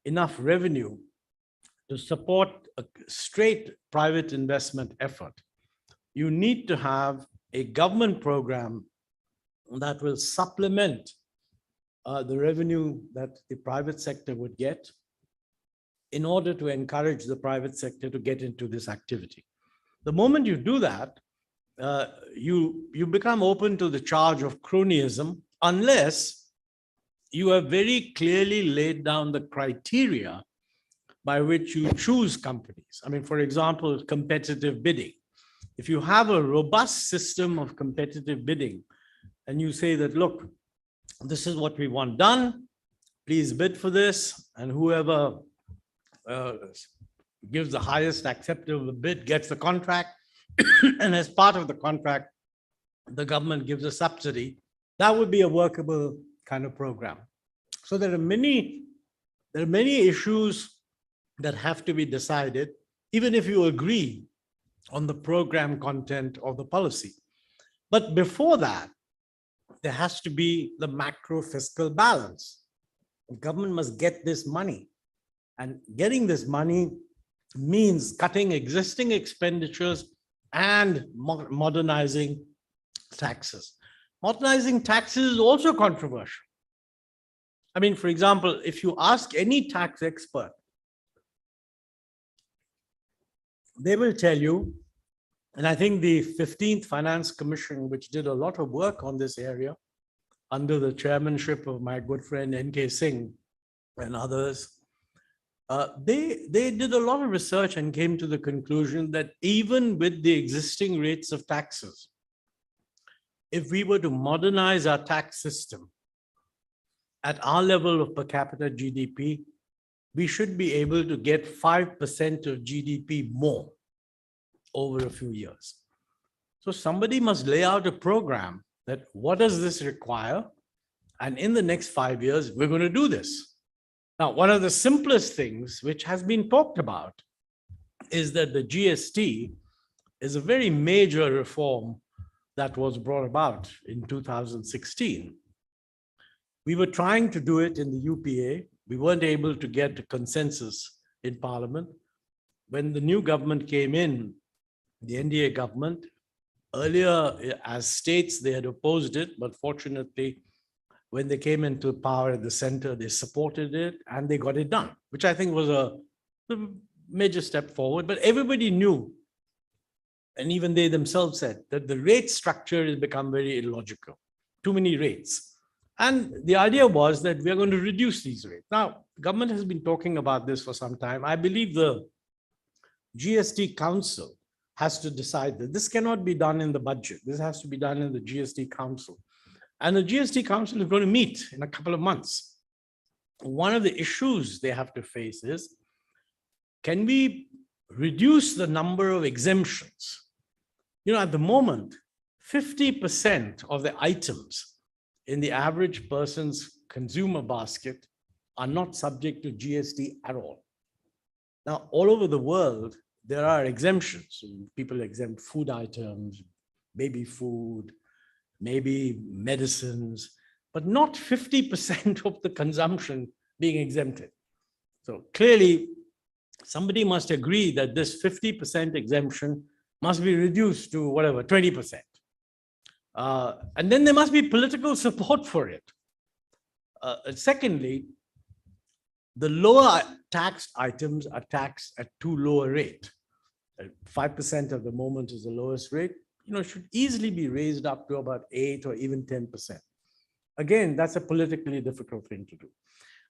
Speaker 3: enough revenue to support a straight private investment effort. You need to have a government program that will supplement the revenue that the private sector would get in order to encourage the private sector to get into this activity. The moment you do that, you become open to the charge of cronyism unless you have very clearly laid down the criteria by which you choose companies. I mean, for example, competitive bidding. If you have a robust system of competitive bidding and you say that, look, this is what we want done, please bid for this, and whoever gives the highest acceptable bid gets the contract, and as part of the contract, the government gives a subsidy, that would be a workable kind of program. So there are many issues that have to be decided, even if you agree on the program content of the policy. But before that, there has to be the macro fiscal balance. The government must get this money. And getting this money means cutting existing expenditures and modernizing taxes. Modernizing taxes is also controversial. I mean, for example, if you ask any tax expert, they will tell you, and I think the 15th Finance Commission, which did a lot of work on this area under the chairmanship of my good friend N.K. Singh and others, they did a lot of research and came to the conclusion that even with the existing rates of taxes, if we were to modernize our tax system at our level of per capita GDP, we should be able to get 5% of GDP more over a few years. So somebody must lay out a program that what does this require? And in the next 5 years, we're going to do this. Now, one of the simplest things which has been talked about is that the GST is a very major reform that was brought about in 2016. We were trying to do it in the UPA. We weren't able to get a consensus in Parliament. When the new government came in, the NDA government, earlier as states, they had opposed it, but fortunately, when they came into power at the center, they supported it and they got it done, which I think was a major step forward. But everybody knew, and even they themselves said, that the rate structure has become very illogical, too many rates. And the idea was that we're going to reduce these rates. Now, the government has been talking about this for some time. I believe the GST Council has to decide that this cannot be done in the budget. This has to be done in the GST Council. And the GST Council is going to meet in a couple of months. One of the issues they have to face is, can we reduce the number of exemptions? You know, at the moment, 50% of the items in the average person's consumer basket are not subject to GST at all. Now, all over the world, there are exemptions. People exempt food items, baby food, maybe medicines, but not 50% of the consumption being exempted. So clearly, somebody must agree that this 50% exemption must be reduced to whatever, 20%. And then there must be political support for it. Secondly, the lower taxed items are taxed at too low a rate. 5% at the moment is the lowest rate, should easily be raised up to about 8 or even 10%. Again, that's a politically difficult thing to do.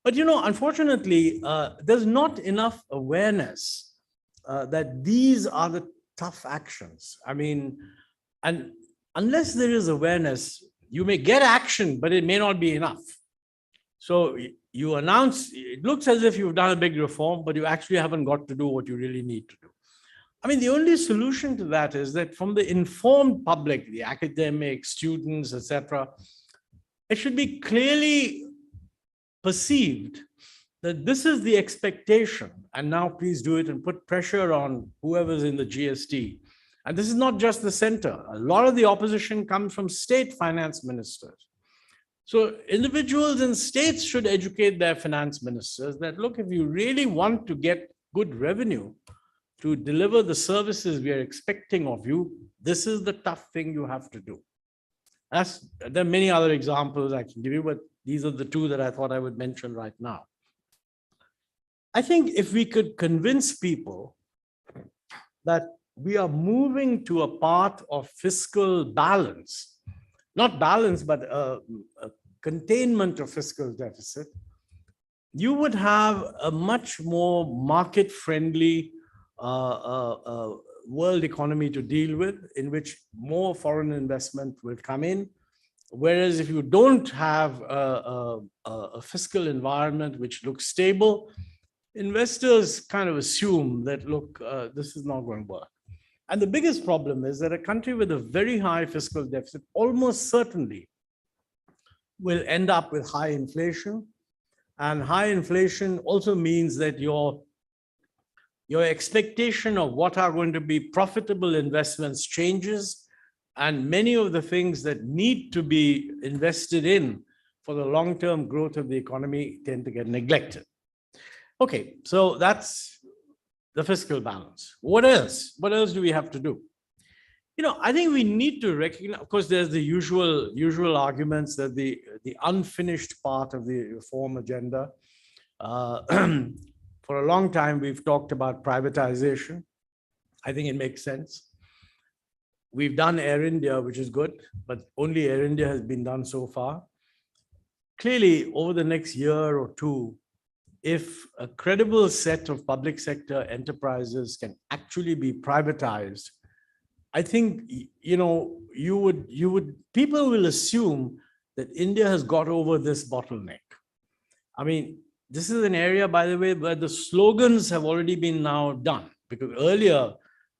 Speaker 3: But, unfortunately, there's not enough awareness that these are the tough actions. I mean, and unless there is awareness, you may get action, but it may not be enough. So you announce, it looks as if you've done a big reform, but you actually haven't got to do what you really need to do. I mean, the only solution to that is that from the informed public, the academics, students, etc., it should be clearly perceived that this is the expectation. And now please do it and put pressure on whoever's in the GST. And this is not just the center. A lot of the opposition comes from state finance ministers. So individuals in states should educate their finance ministers that, look, if you really want to get good revenue to deliver the services we are expecting of you, this is the tough thing you have to do. There are many other examples I can give you, but these are the two that I thought I would mention right now. I think if we could convince people that we are moving to a path of fiscal balance, not balance, but a containment of fiscal deficit, you would have a much more market-friendly world economy to deal with, in which more foreign investment will come in. Whereas if you don't have a fiscal environment which looks stable, investors kind of assume that, look, this is not going to work. And the biggest problem is that a country with a very high fiscal deficit almost certainly will end up with high inflation. And high inflation also means that your expectation of what are going to be profitable investments changes, and many of the things that need to be invested in for the long-term growth of the economy tend to get neglected. Okay, so that's the fiscal balance. What else? What else do we have to do? I think we need to recognize, of course, there's the usual arguments that the unfinished part of the reform agenda. For a long time, we've talked about privatization. I think it makes sense. We've done Air India, which is good, but only Air India has been done so far. Clearly, over the next year or two, if a credible set of public sector enterprises can actually be privatized, I think, people will assume that India has got over this bottleneck. I mean, this is an area, by the way, where the slogans have already been now done, because earlier,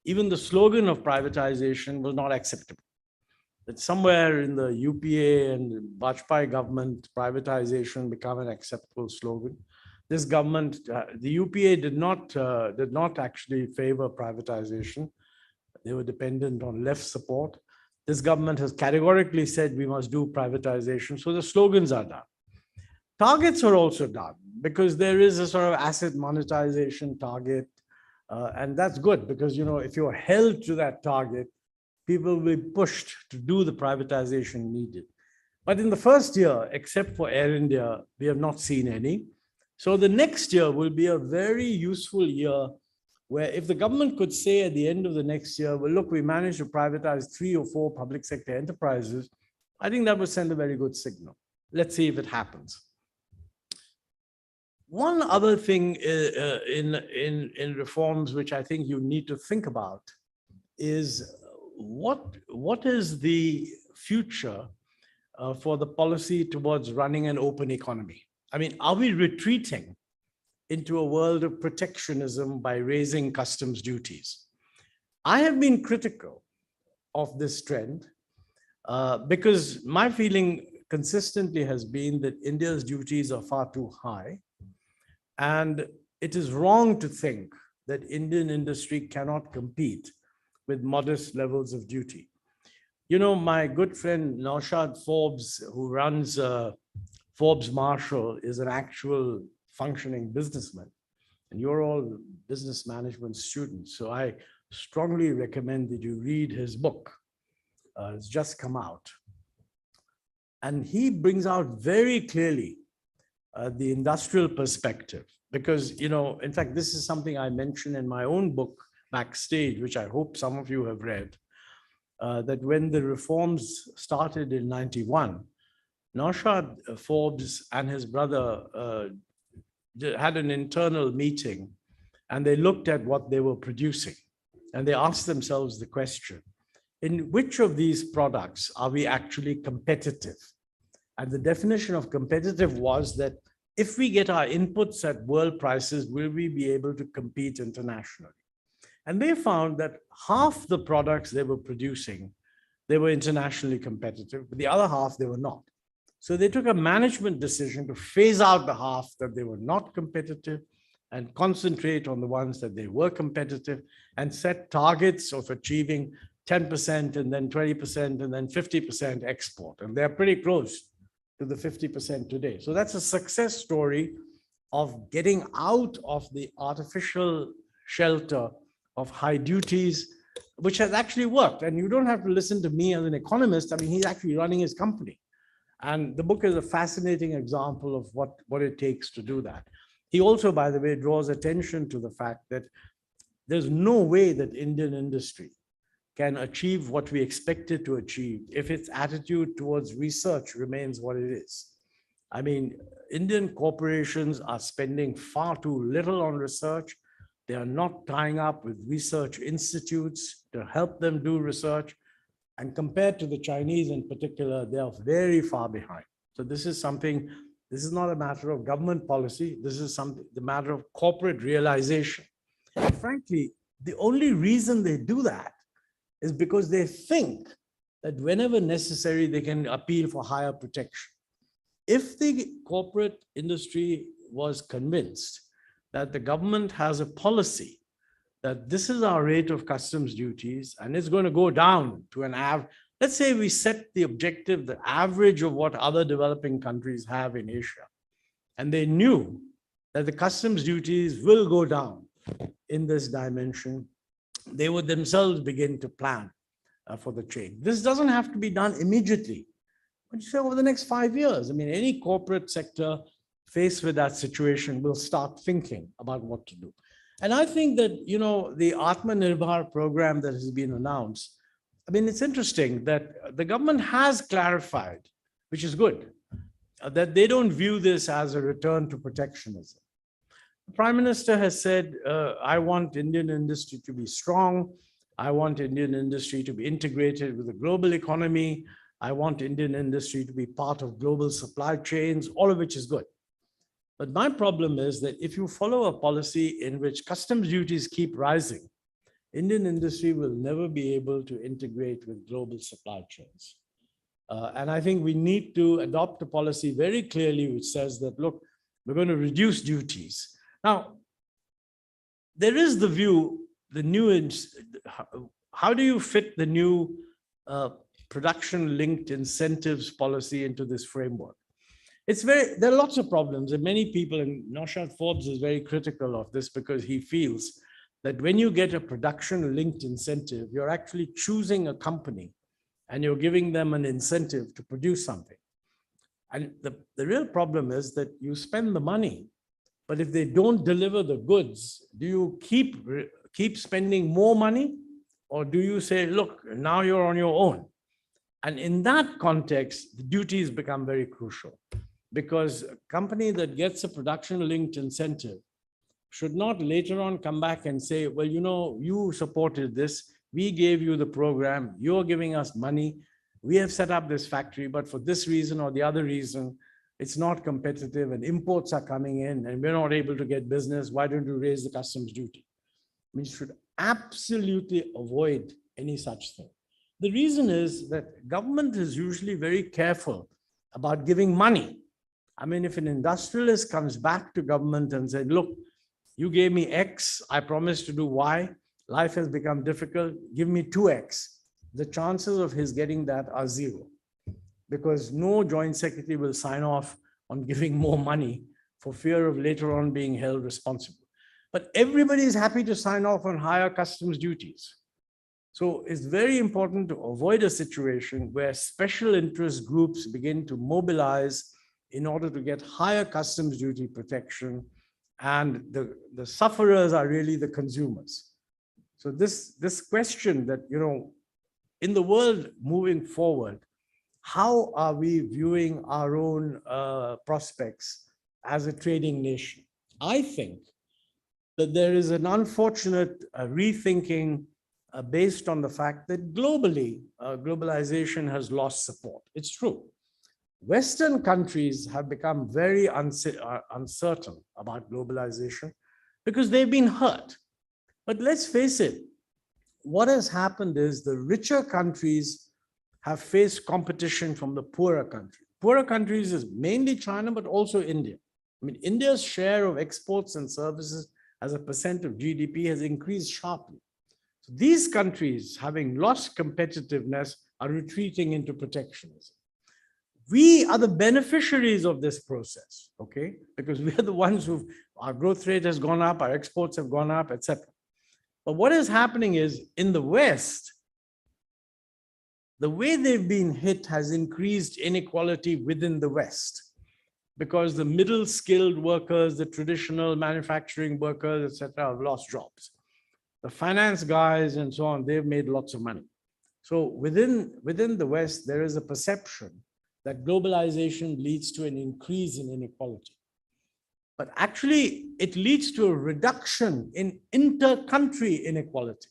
Speaker 3: even the slogan of privatization was not acceptable. That somewhere in the UPA and Vajpayee government, privatization became an acceptable slogan. This government, the UPA did not actually favor privatization. They were dependent on left support. This government has categorically said we must do privatization. So the slogans are done. Targets are also done, because there is a sort of asset monetization target. And that's good, because, if you're held to that target, people will be pushed to do the privatization needed. But in the first year, except for Air India, we have not seen any. So the next year will be a very useful year, where if the government could say at the end of the next year, well, look, we managed to privatize 3 or 4 public sector enterprises, I think that would send a very good signal. Let's see if it happens. One other thing in reforms, which I think you need to think about, is what is the future for the policy towards running an open economy? I mean, are we retreating into a world of protectionism by raising customs duties? I have been critical of this trend because my feeling consistently has been that India's duties are far too high. And it is wrong to think that Indian industry cannot compete with modest levels of duty. My good friend Naushad Forbes, who runs Forbes Marshall, is an actual functioning businessman. And you're all business management students. So I strongly recommend that you read his book. has just come out. And he brings out very clearly the industrial perspective. Because, you know, in fact, this is something I mentioned in my own book, Backstage, which I hope some of you have read, that when the reforms started in 91, Naushad Forbes and his brother had an internal meeting, and they looked at what they were producing. And they asked themselves the question, in which of these products are we actually competitive? And the definition of competitive was that if we get our inputs at world prices, will we be able to compete internationally? And they found that half the products they were producing, they were internationally competitive, but the other half they were not. So they took a management decision to phase out the half that they were not competitive and concentrate on the ones that they were competitive, and set targets of achieving 10% and then 20% and then 50% export. And they're pretty close to the 50% today. So that's a success story of getting out of the artificial shelter of high duties, which has actually worked. And you don't have to listen to me as an economist. I mean, he's actually running his company. And the book is a fascinating example of what it takes to do that. He also, by the way, draws attention to the fact that there's no way that Indian industry can achieve what we expect it to achieve if its attitude towards research remains what it is. I mean, Indian corporations are spending far too little on research. They are not tying up with research institutes to help them do research. And compared to the Chinese in particular, they are very far behind. So this is something, this is not a matter of government policy. This is the matter of corporate realization. And frankly, the only reason they do that is because they think that whenever necessary, they can appeal for higher protection. If the corporate industry was convinced that the government has a policy that this is our rate of customs duties and it's going to go down to an average, let's say we set the objective, the average of what other developing countries have in Asia, and they knew that the customs duties will go down in this dimension, they would themselves begin to plan for the change. This doesn't have to be done immediately, but you say over the next 5 years. I mean, any corporate sector faced with that situation will start thinking about what to do. And I think that, you know, the Atmanirbhar program that has been announced, I mean, it's interesting that the government has clarified, which is good, that they don't view this as a return to protectionism. The Prime Minister has said, I want Indian industry to be strong. I want Indian industry to be integrated with the global economy. I want Indian industry to be part of global supply chains, all of which is good. But my problem is that if you follow a policy in which customs duties keep rising, Indian industry will never be able to integrate with global supply chains. And I think we need to adopt a policy very clearly which says that, look, we're going to reduce duties. Now, there is the view, the new, how do you fit the new production-linked incentives policy into this framework? There are lots of problems, and many people, and Naushad Forbes is very critical of this because he feels that when you get a production-linked incentive, you're actually choosing a company and you're giving them an incentive to produce something. And the real problem is that you spend the money, but if they don't deliver the goods, do you keep spending more money? Or do you say, look, now you're on your own? And in that context, the duties become very crucial, because a company that gets a production-linked incentive should not later on come back and say, well, you know, you supported this, we gave you the program, you're giving us money, we have set up this factory, but for this reason or the other reason, it's not competitive and imports are coming in and we're not able to get business. Why don't you raise the customs duty? We should absolutely avoid any such thing. The reason is that government is usually very careful about giving money. I mean, if an industrialist comes back to government and said, look, you gave me X, I promised to do Y, life has become difficult, give me 2X. The chances of his getting that are zero, because no joint secretary will sign off on giving more money for fear of later on being held responsible. But everybody is happy to sign off on higher customs duties. So it's very important to avoid a situation where special interest groups begin to mobilize in order to get higher customs duty protection, and the sufferers are really the consumers. So this question that, in the world moving forward, how are we viewing our own prospects as a trading nation? I think that there is an unfortunate rethinking based on the fact that globally, globalization has lost support. It's true. Western countries have become very uncertain about globalization because they've been hurt. But let's face it, what has happened is the richer countries have faced competition from the poorer countries. Poorer countries is mainly China, but also India. I mean, India's share of exports and services as a percent of GDP has increased sharply. So these countries, having lost competitiveness, are retreating into protectionism. We are the beneficiaries of this process, okay? Because we are the ones our growth rate has gone up, our exports have gone up, etc. But what is happening is, in the West, the way they've been hit has increased inequality within the West, because the middle skilled workers, the traditional manufacturing workers, etc., have lost jobs. The finance guys and so on, they've made lots of money. So within the West, there is a perception that globalization leads to an increase in inequality. But actually, it leads to a reduction in inter-country inequality.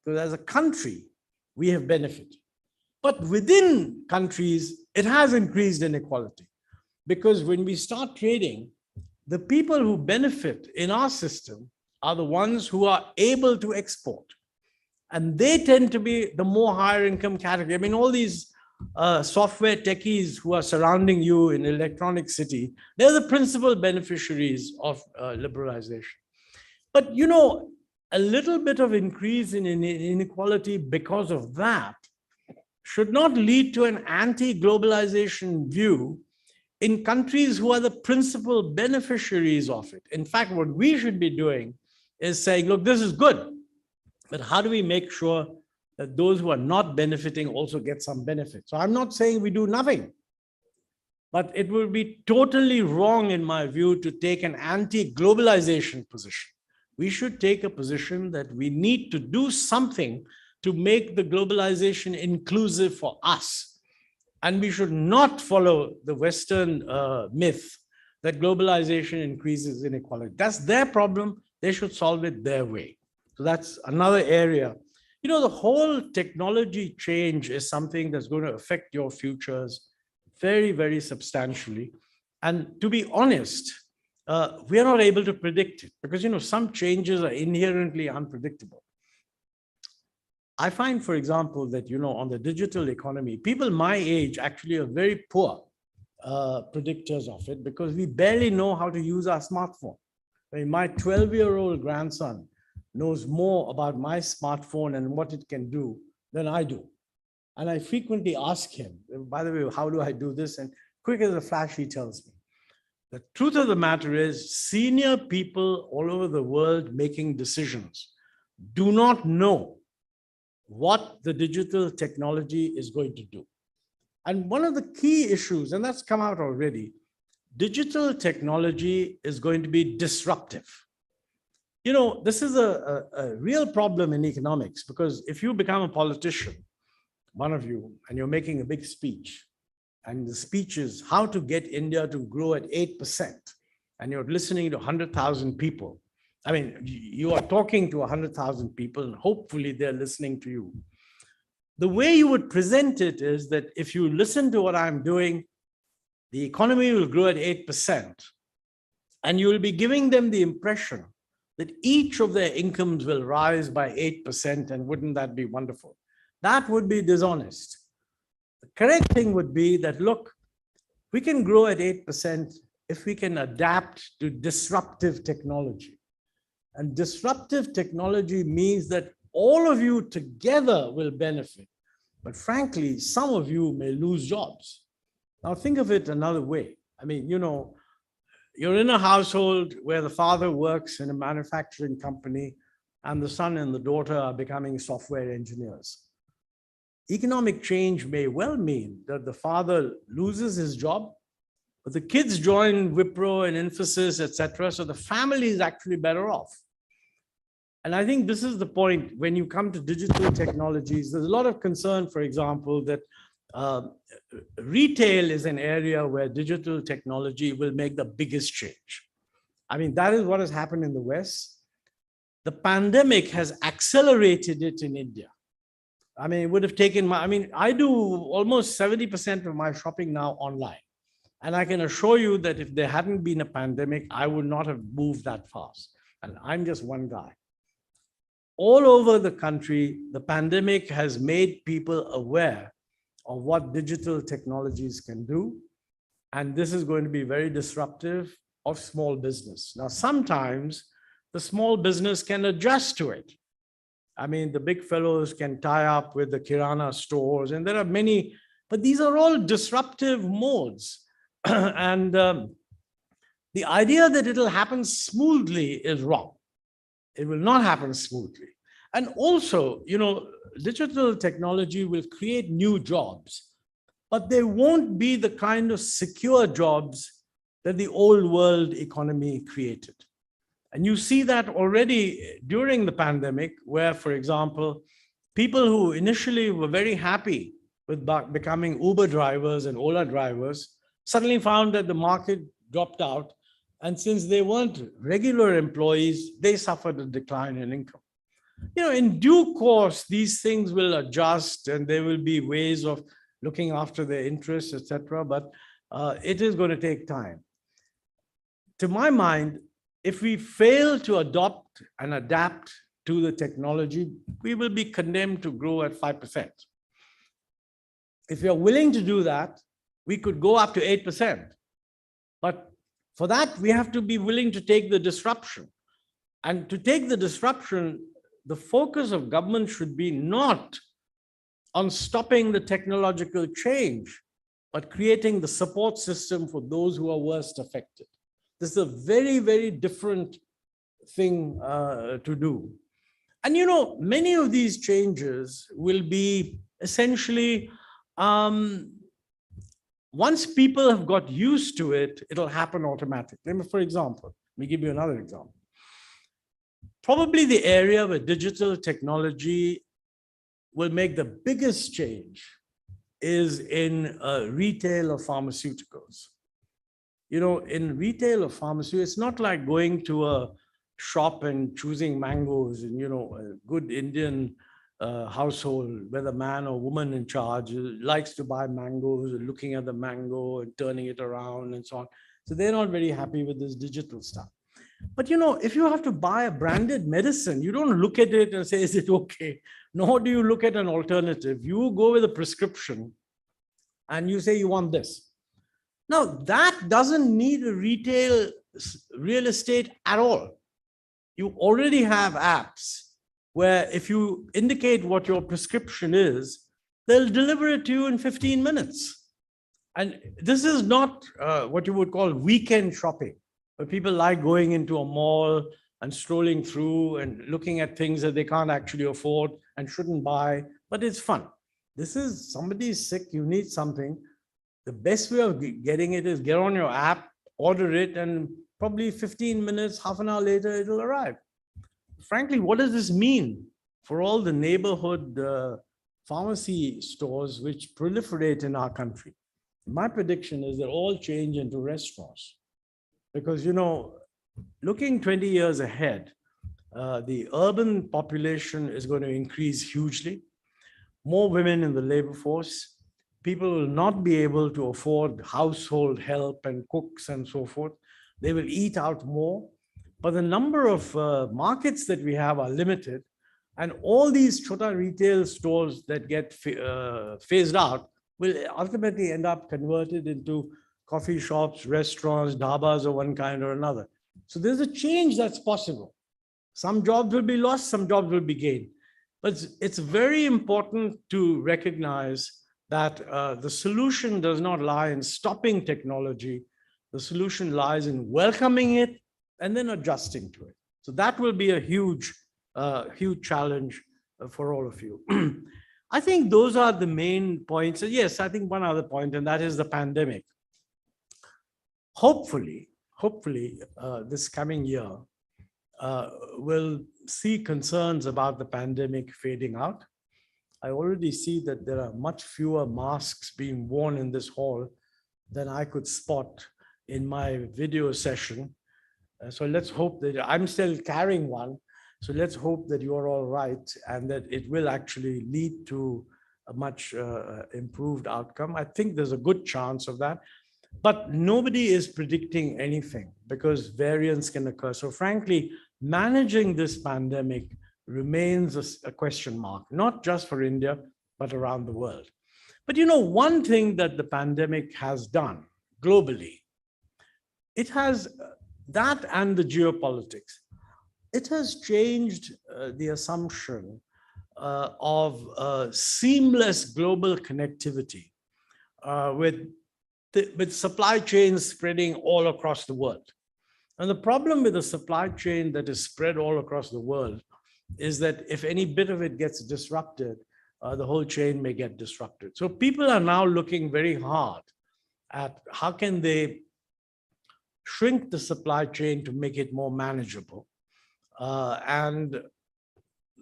Speaker 3: So as a country, we have benefited. But within countries, it has increased inequality. Because when we start trading, the people who benefit in our system are the ones who are able to export. And they tend to be the more higher income category. I mean, all these software techies who are surrounding you in Electronic City, they're the principal beneficiaries of liberalization. But, a little bit of increase in inequality because of that should not lead to an anti-globalization view in countries who are the principal beneficiaries of it. In fact, what we should be doing is saying, look, this is good, but how do we make sure that those who are not benefiting also get some benefit? So I'm not saying we do nothing, but it would be totally wrong, in my view, to take an anti-globalization position. We should take a position that we need to do something to make the globalization inclusive for us. And we should not follow the Western myth that globalization increases inequality. That's their problem. They should solve it their way. So that's another area. The whole technology change is something that's going to affect your futures very, very substantially. And to be honest, we are not able to predict it because, some changes are inherently unpredictable. I find, for example, that, on the digital economy, people my age actually are very poor predictors of it because we barely know how to use our smartphone. I mean, my 12-year-old grandson knows more about my smartphone and what it can do than I do. And I frequently ask him, by the way, how do I do this? And quick as a flash, he tells me. The truth of the matter is, senior people all over the world making decisions do not know what the digital technology is going to do. And one of the key issues, and that's come out already, digital technology is going to be disruptive. This is a real problem in economics, because if you become a politician, one of you, and you're making a big speech, and the speech is how to get India to grow at 8%, and you're listening to 100,000 people, I mean, you are talking to 100,000 people, and hopefully they're listening to you. The way you would present it is that if you listen to what I'm doing, the economy will grow at 8%, and you will be giving them the impression that each of their incomes will rise by 8%, and wouldn't that be wonderful? That would be dishonest. The correct thing would be that, look, we can grow at 8% if we can adapt to disruptive technology. And disruptive technology means that all of you together will benefit. But frankly, some of you may lose jobs. Now think of it another way. I mean, you're in a household where the father works in a manufacturing company and the son and the daughter are becoming software engineers. Economic change may well mean that the father loses his job, but the kids join Wipro and Infosys, etc. So the family is actually better off. And I think this is the point when you come to digital technologies. There's a lot of concern, for example, that retail is an area where digital technology will make the biggest change. I mean, that is what has happened in the West. The pandemic has accelerated it in India. I mean, it would have taken I do almost 70% of my shopping now online. And I can assure you that if there hadn't been a pandemic, I would not have moved that fast. And I'm just one guy. All over the country, the pandemic has made people aware of what digital technologies can do. And this is going to be very disruptive of small business. Now, sometimes the small business can adjust to it. I mean, the big fellows can tie up with the Kirana stores, and there are many, but these are all disruptive modes. And the idea that it'll happen smoothly is wrong. It will not happen smoothly. And also, digital technology will create new jobs, but they won't be the kind of secure jobs that the old world economy created. And you see that already during the pandemic, where, for example, people who initially were very happy with becoming Uber drivers and Ola drivers suddenly found that the market dropped out. And since they weren't regular employees, they suffered a decline in income. In due course, these things will adjust and there will be ways of looking after their interests, etc. But it is going to take time. To my mind, if we fail to adopt and adapt to the technology, we will be condemned to grow at 5%. If we are willing to do that, we could go up to 8%. But for that, we have to be willing to take the disruption. And to take the disruption, the focus of government should be not on stopping the technological change, but creating the support system for those who are worst affected. This is a very, very different thing to do. And many of these changes will be essentially, once people have got used to it, it'll happen automatically. For example, let me give you another example. Probably the area where digital technology will make the biggest change is in retail of pharmaceuticals. In retail of pharmaceuticals, it's not like going to a shop and choosing mangoes in, a good Indian household where the man or woman in charge likes to buy mangoes, looking at the mango and turning it around and so on. So they're not very happy with this digital stuff. But if you have to buy a branded medicine, you don't look at it and say, is it okay? Nor do you look at an alternative. You go with a prescription and you say you want this. Now, that doesn't need a real estate at all. You already have apps where if you indicate what your prescription is, they'll deliver it to you in 15 minutes. And this is not what you would call weekend shopping, where people like going into a mall and strolling through and looking at things that they can't actually afford and shouldn't buy, but it's fun. This is somebody is sick, you need something. The best way of getting it is get on your app, order it, and probably 15 minutes, half an hour later, it'll arrive. Frankly, what does this mean for all the neighborhood pharmacy stores which proliferate in our country? My prediction is they'll all change into restaurants. Because, looking 20 years ahead, the urban population is going to increase hugely. More women in the labor force. People will not be able to afford household help and cooks and so forth. They will eat out more. But the number of markets that we have are limited. And all these chota retail stores that get phased out will ultimately end up converted into coffee shops, restaurants, dhabas of one kind or another. So there's a change that's possible. Some jobs will be lost, some jobs will be gained. But it's very important to recognize that the solution does not lie in stopping technology. The solution lies in welcoming it and then adjusting to it. So that will be a huge huge challenge for all of you. I think those are the main points. Yes, I think one other point, and that is the pandemic. Hopefully, this coming year will see concerns about the pandemic fading out. I already see that there are much fewer masks being worn in this hall than I could spot in my video session. So let's hope that I'm still carrying one. So let's hope that you're all right and that it will actually lead to a much improved outcome. I think there's a good chance of that, but nobody is predicting anything because variants can occur. So frankly, managing this pandemic remains a question mark, not just for India, but around the world. But you know, one thing that the pandemic has done globally, it has that and the geopolitics, it has changed the assumption of seamless global connectivity with supply chains spreading all across the world. And the problem with a supply chain that is spread all across the world is that if any bit of it gets disrupted, the whole chain may get disrupted. So people are now looking very hard at how can they shrink the supply chain to make it more manageable. And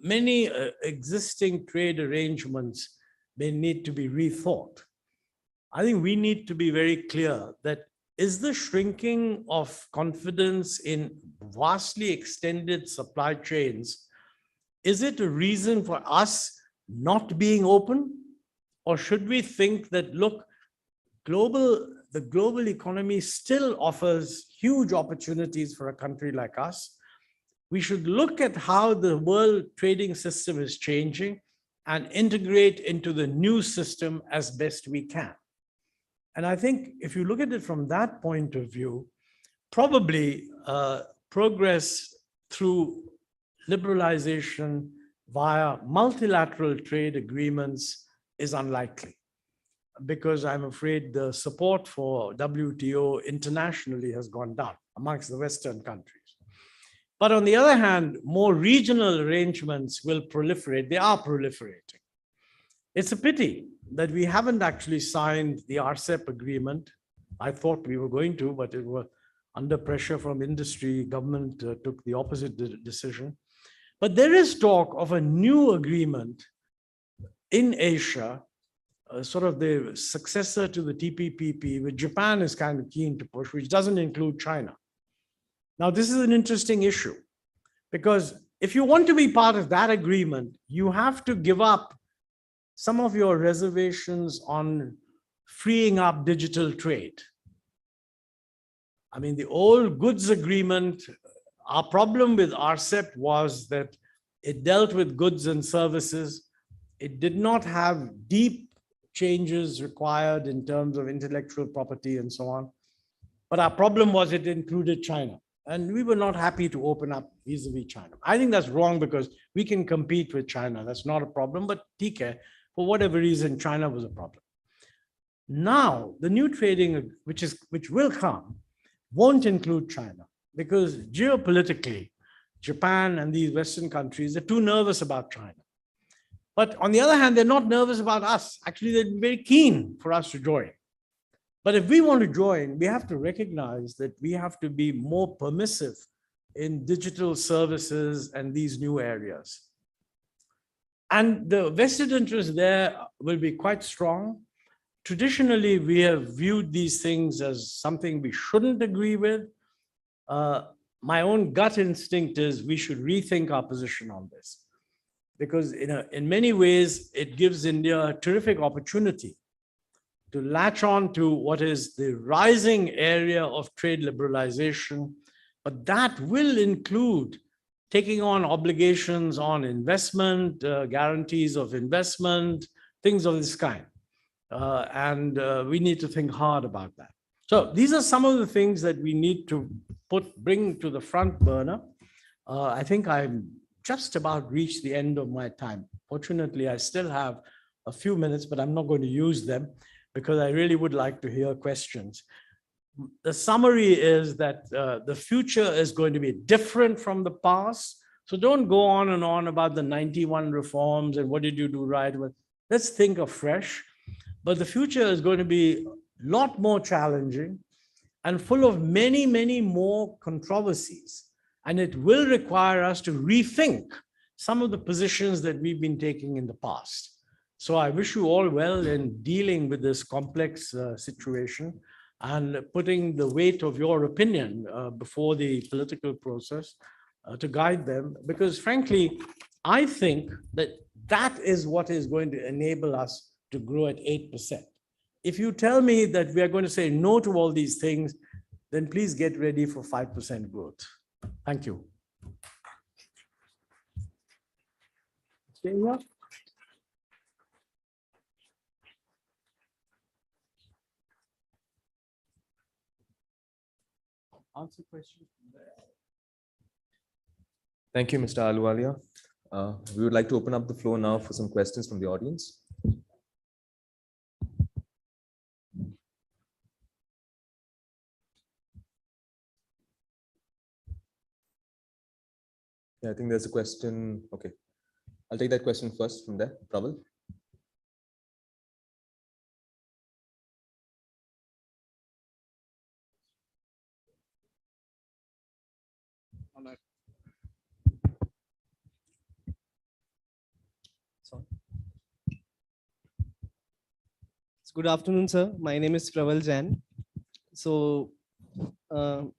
Speaker 3: many existing trade arrangements may need to be rethought. I think we need to be very clear that is the shrinking of confidence in vastly extended supply chains, is it a reason for us not being open? Or should we think that, look, the global economy still offers huge opportunities for a country like us. We should look at how the world trading system is changing and integrate into the new system as best we can. And I think if you look at it from that point of view, probably progress through liberalization via multilateral trade agreements is unlikely, because I'm afraid the support for WTO internationally has gone down amongst the Western countries. But on the other hand, more regional arrangements will proliferate. They are proliferating. It's a pity that we haven't actually signed the RCEP agreement. I thought we were going to, but it was under pressure from industry. Government took the opposite decision. But there is talk of a new agreement in Asia, sort of the successor to the TPP, which Japan is kind of keen to push, which doesn't include China. Now, this is an interesting issue, because if you want to be part of that agreement, you have to give up some of your reservations on freeing up digital trade. I mean, the old goods agreement, our problem with RCEP was that it dealt with goods and services. It did not have deep changes required in terms of intellectual property and so on. But our problem was it included China. And we were not happy to open up vis-a-vis China. I think that's wrong, because we can compete with China. That's not a problem. But TK, for whatever reason, China was a problem. Now, the new trading, which will come, won't include China, because geopolitically, Japan and these Western countries are too nervous about China. But on the other hand, they're not nervous about us. Actually, they're very keen for us to join. But if we want to join, we have to recognize that we have to be more permissive in digital services and these new areas. And the vested interest there will be quite strong. Traditionally, we have viewed these things as something we shouldn't agree with. My own gut instinct is we should rethink our position on this, because in many ways, it gives India a terrific opportunity to latch on to what is the rising area of trade liberalization, but that will include taking on obligations on investment, guarantees of investment, things of this kind. And we need to think hard about that. So these are some of the things that we need to bring to the front burner. I think I'm just about reached the end of my time. Fortunately, I still have a few minutes, but I'm not going to use them, because I really would like to hear questions. The summary is that the future is going to be different from the past. So don't go on and on about the 91 reforms and what did you do right. Let's think afresh. But the future is going to be a lot more challenging and full of many, many more controversies. And it will require us to rethink some of the positions that we've been taking in the past. So I wish you all well in dealing with this complex situation and putting the weight of your opinion before the political process to guide them. Because frankly, I think that that is what is going to enable us to grow at 8%. If you tell me that we are going to say no to all these things, then please get ready for 5% growth. Thank you. Answer questions from there.
Speaker 1: Thank you, Mr. Ahluwalia. We would like to open up the floor now for some questions from the audience. Yeah, I think there's a question. Okay, I'll take that question first from there. Prabal.
Speaker 4: Good afternoon, sir. My name is Praval Jain. So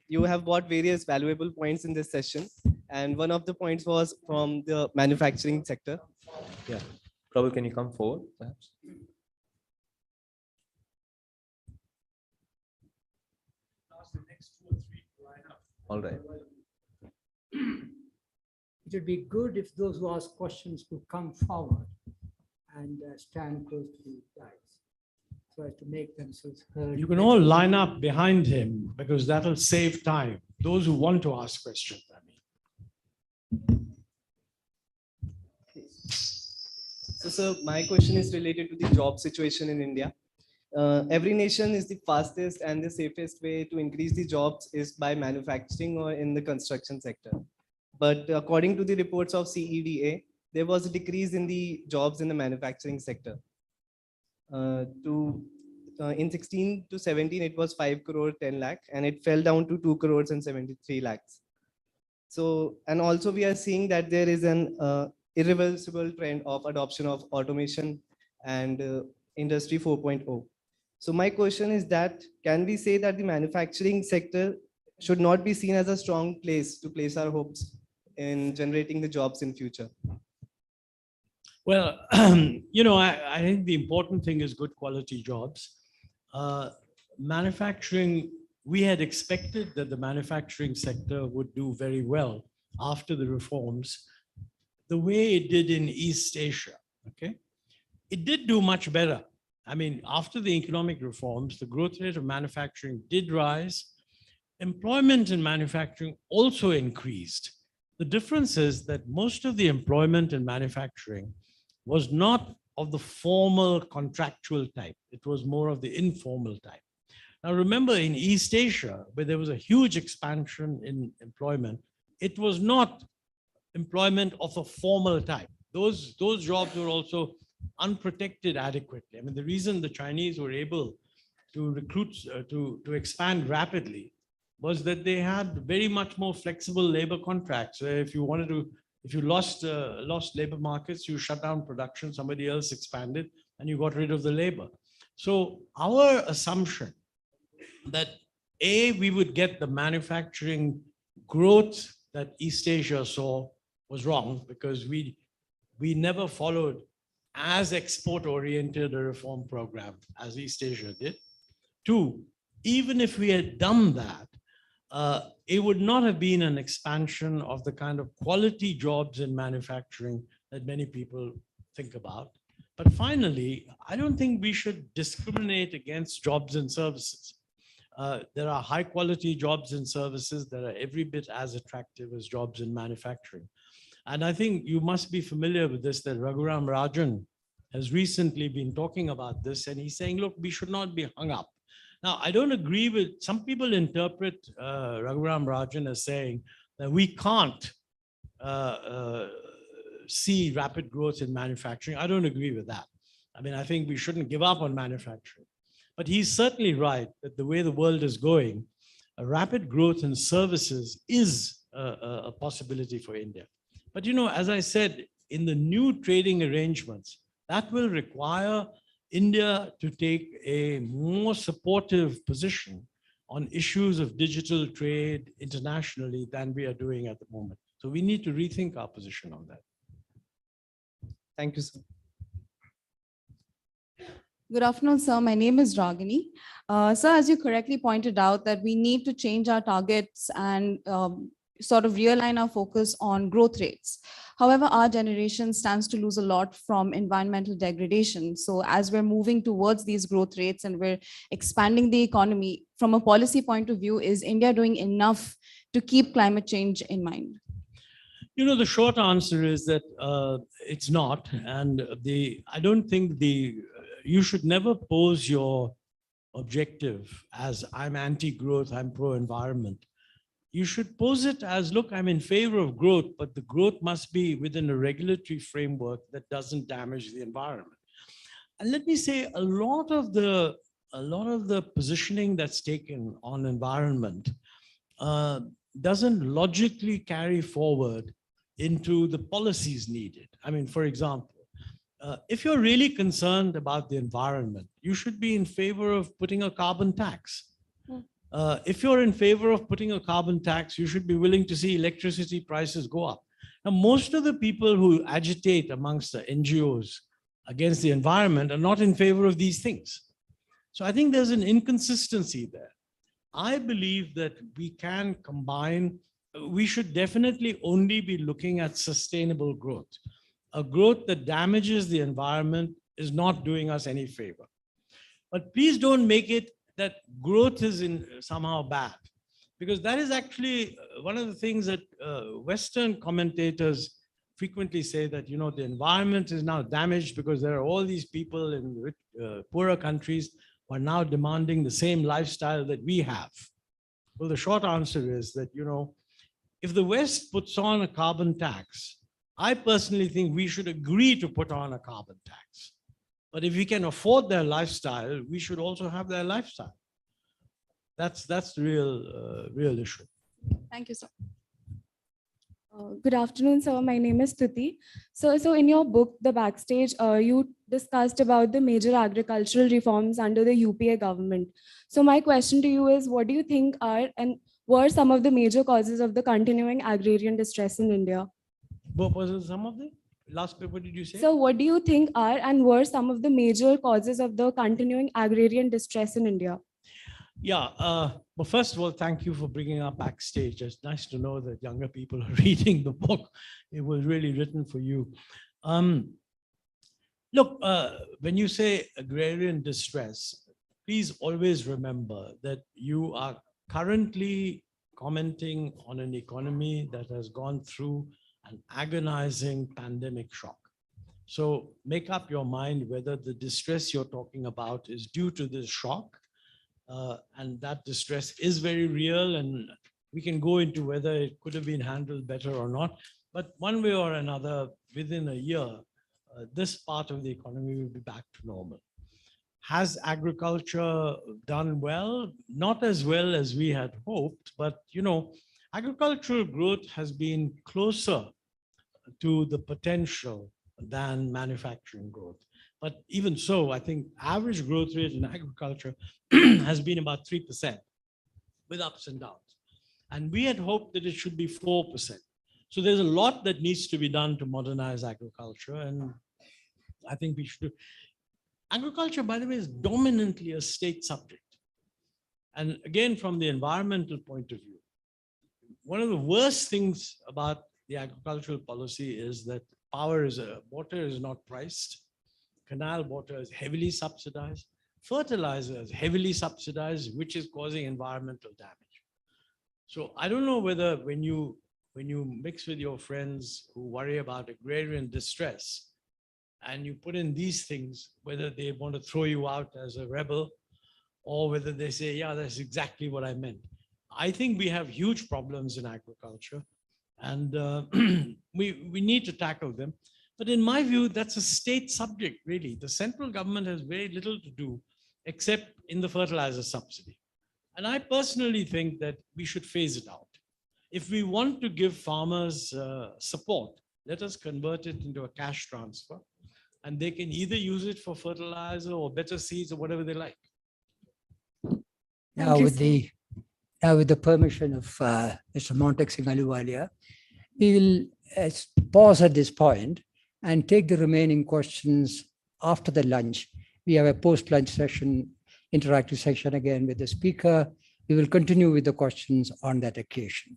Speaker 4: you have brought various valuable points in this session. And one of the points was from the manufacturing sector.
Speaker 1: Yeah. Prabal, can you come forward, perhaps? All right.
Speaker 2: It would be good if those who ask questions could come forward and stand close to the guys so as to make themselves heard.
Speaker 3: You can all line up behind him because that'll save time. Those who want to ask questions, I mean.
Speaker 4: So, sir, my question is related to the job situation in India. Every nation is the fastest and the safest way to increase the jobs is by manufacturing or in the construction sector. But according to the reports of CEDA, there was a decrease in the jobs in the manufacturing sector. In 16 to 17, it was 5 crore 10 lakh, and it fell down to 2 crores and 73 lakhs. So, and also we are seeing that there is an irreversible trend of adoption of automation and Industry 4.0. So my question is that, can we say that the manufacturing sector should not be seen as a strong place to place our hopes in generating the jobs in future?
Speaker 3: Well, you know, I think the important thing is good quality jobs. Manufacturing, we had expected that the manufacturing sector would do very well after the reforms, the way it did in East Asia, okay? It did do much better. I mean, after the economic reforms, the growth rate of manufacturing did rise. Employment in manufacturing also increased. The difference is that most of the employment in manufacturing was not of the formal contractual type. It was more of the informal type. Now, remember in East Asia, where there was a huge expansion in employment, it was not employment of a formal type. Those jobs were also unprotected adequately. I mean, the reason the Chinese were able to recruit, to expand rapidly was that they had very much more flexible labor contracts. If you wanted to, if you lost labor markets, you shut down production, somebody else expanded, and you got rid of the labor. So our assumption that we would get the manufacturing growth that East Asia saw was wrong, because we never followed as export-oriented a reform program as East Asia did. Two, even if we had done that, it would not have been an expansion of the kind of quality jobs in manufacturing that many people think about. But finally, I don't think we should discriminate against jobs and services. There are high quality jobs and services that are every bit as attractive as jobs in manufacturing. And I think you must be familiar with this, that Raghuram Rajan has recently been talking about this, and he's saying, look, we should not be hung up. Now, I don't agree with, some people interpret Raghuram Rajan as saying that we can't see rapid growth in manufacturing. I don't agree with that. I mean, I think we shouldn't give up on manufacturing. But he's certainly right that the way the world is going, a rapid growth in services is a possibility for India. But as I said, in the new trading arrangements, that will require India to take a more supportive position on issues of digital trade internationally than we are doing at the moment. So we need to rethink our position on that.
Speaker 4: Thank you, sir.
Speaker 5: Good afternoon, sir. My name is Ragini. Sir, as you correctly pointed out, that we need to change our targets and sort of realign our focus on growth rates. However, our generation stands to lose a lot from environmental degradation. So as we're moving towards these growth rates and we're expanding the economy, from a policy point of view, is India doing enough to keep climate change in mind?
Speaker 3: The short answer is that it's not. And I don't think you should never pose your objective as I'm anti-growth, I'm pro-environment. You should pose it as, look, I'm in favor of growth, but the growth must be within a regulatory framework that doesn't damage the environment. And let me say, a lot of the positioning that's taken on environment doesn't logically carry forward into the policies needed. I mean, for example, if you're really concerned about the environment, you should be in favor of putting a carbon tax. If you're in favor of putting a carbon tax, you should be willing to see electricity prices go up. Now, most of the people who agitate amongst the NGOs against the environment are not in favor of these things. So I think there's an inconsistency there. I believe that we can combine, we should definitely only be looking at sustainable growth. A growth that damages the environment is not doing us any favor. But please don't make it that growth is somehow bad, because that is actually one of the things that Western commentators frequently say, that the environment is now damaged because there are all these people in poorer countries who are now demanding the same lifestyle that we have. Well, the short answer is that if the West puts on a carbon tax, I personally think we should agree to put on a carbon tax. But if we can afford their lifestyle, we should also have their lifestyle. That's the real issue.
Speaker 5: Thank you, sir.
Speaker 6: Good afternoon, sir. My name is Tuti. So in your book, The Backstage, you discussed about the major agricultural reforms under the UPA government. So my question to you is, what do you think are and were some of the major causes of the continuing agrarian distress in India?
Speaker 3: What was it, some of the last paper did you say?
Speaker 6: So what do you think are and were some of the major causes of the continuing agrarian distress in India?
Speaker 3: Yeah, well, first of all, thank you for bringing up Backstage. It's nice to know that younger people are reading the book. It was really written for you. Look, when you say agrarian distress, please always remember that you are currently commenting on an economy that has gone through an agonizing pandemic shock. So make up your mind whether the distress you're talking about is due to this shock, and that distress is very real, and we can go into whether it could have been handled better or not. But one way or another, within a year, this part of the economy will be back to normal. Has agriculture done well? Not as well as we had hoped, but agricultural growth has been closer to the potential than manufacturing growth. But even so, I think average growth rate in agriculture has been about 3% with ups and downs. And we had hoped that it should be 4%. So there's a lot that needs to be done to modernize agriculture. And I think we should. Agriculture, by the way, is dominantly a state subject. And again, from the environmental point of view, one of the worst things about the agricultural policy is that water is not priced. Canal water is heavily subsidized. Fertilizer is heavily subsidized, which is causing environmental damage. So I don't know whether when you mix with your friends who worry about agrarian distress and you put in these things, whether they want to throw you out as a rebel or whether they say, yeah, that's exactly what I meant. I think we have huge problems in agriculture. And we need to tackle them. But in my view, that's a state subject, really. The central government has very little to do except in the fertilizer subsidy. And I personally think that we should phase it out. If we want to give farmers support, let us convert it into a cash transfer, and they can either use it for fertilizer or better seeds or whatever they like.
Speaker 2: Now with the permission of Mr. Montek Singh Ahluwalia, we will pause at this point and take the remaining questions after the lunch. We have a post-lunch session, interactive section again with the speaker. We will continue with the questions on that occasion.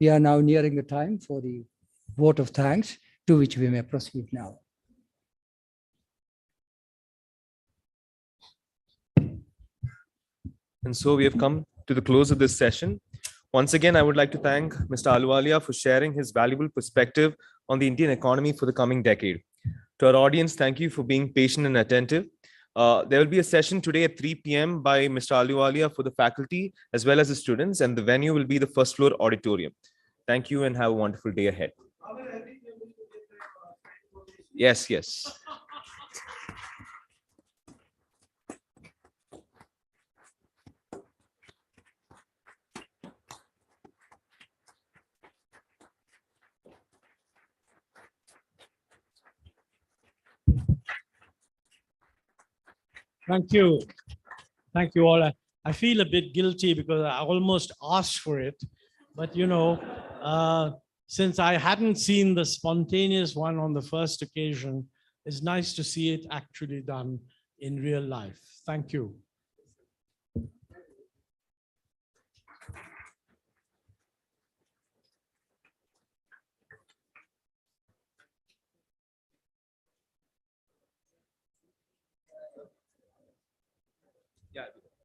Speaker 2: We are now nearing the time for the vote of thanks, to which we may proceed now.
Speaker 1: And so we have come to the close of this session. Once again, I would like to thank Mr. Ahluwalia for sharing his valuable perspective on the Indian economy for the coming decade. To our audience, thank you for being patient and attentive. There will be a session today at 3 p.m. by Mr. Ahluwalia for the faculty as well as the students, and the venue will be the first floor auditorium. Thank you and have a wonderful day ahead. Yes, yes.
Speaker 3: Thank you. Thank you all. I feel a bit guilty because I almost asked for it. But, you know, since I hadn't seen the spontaneous one on the first occasion, it's nice to see it actually done in real life. Thank you.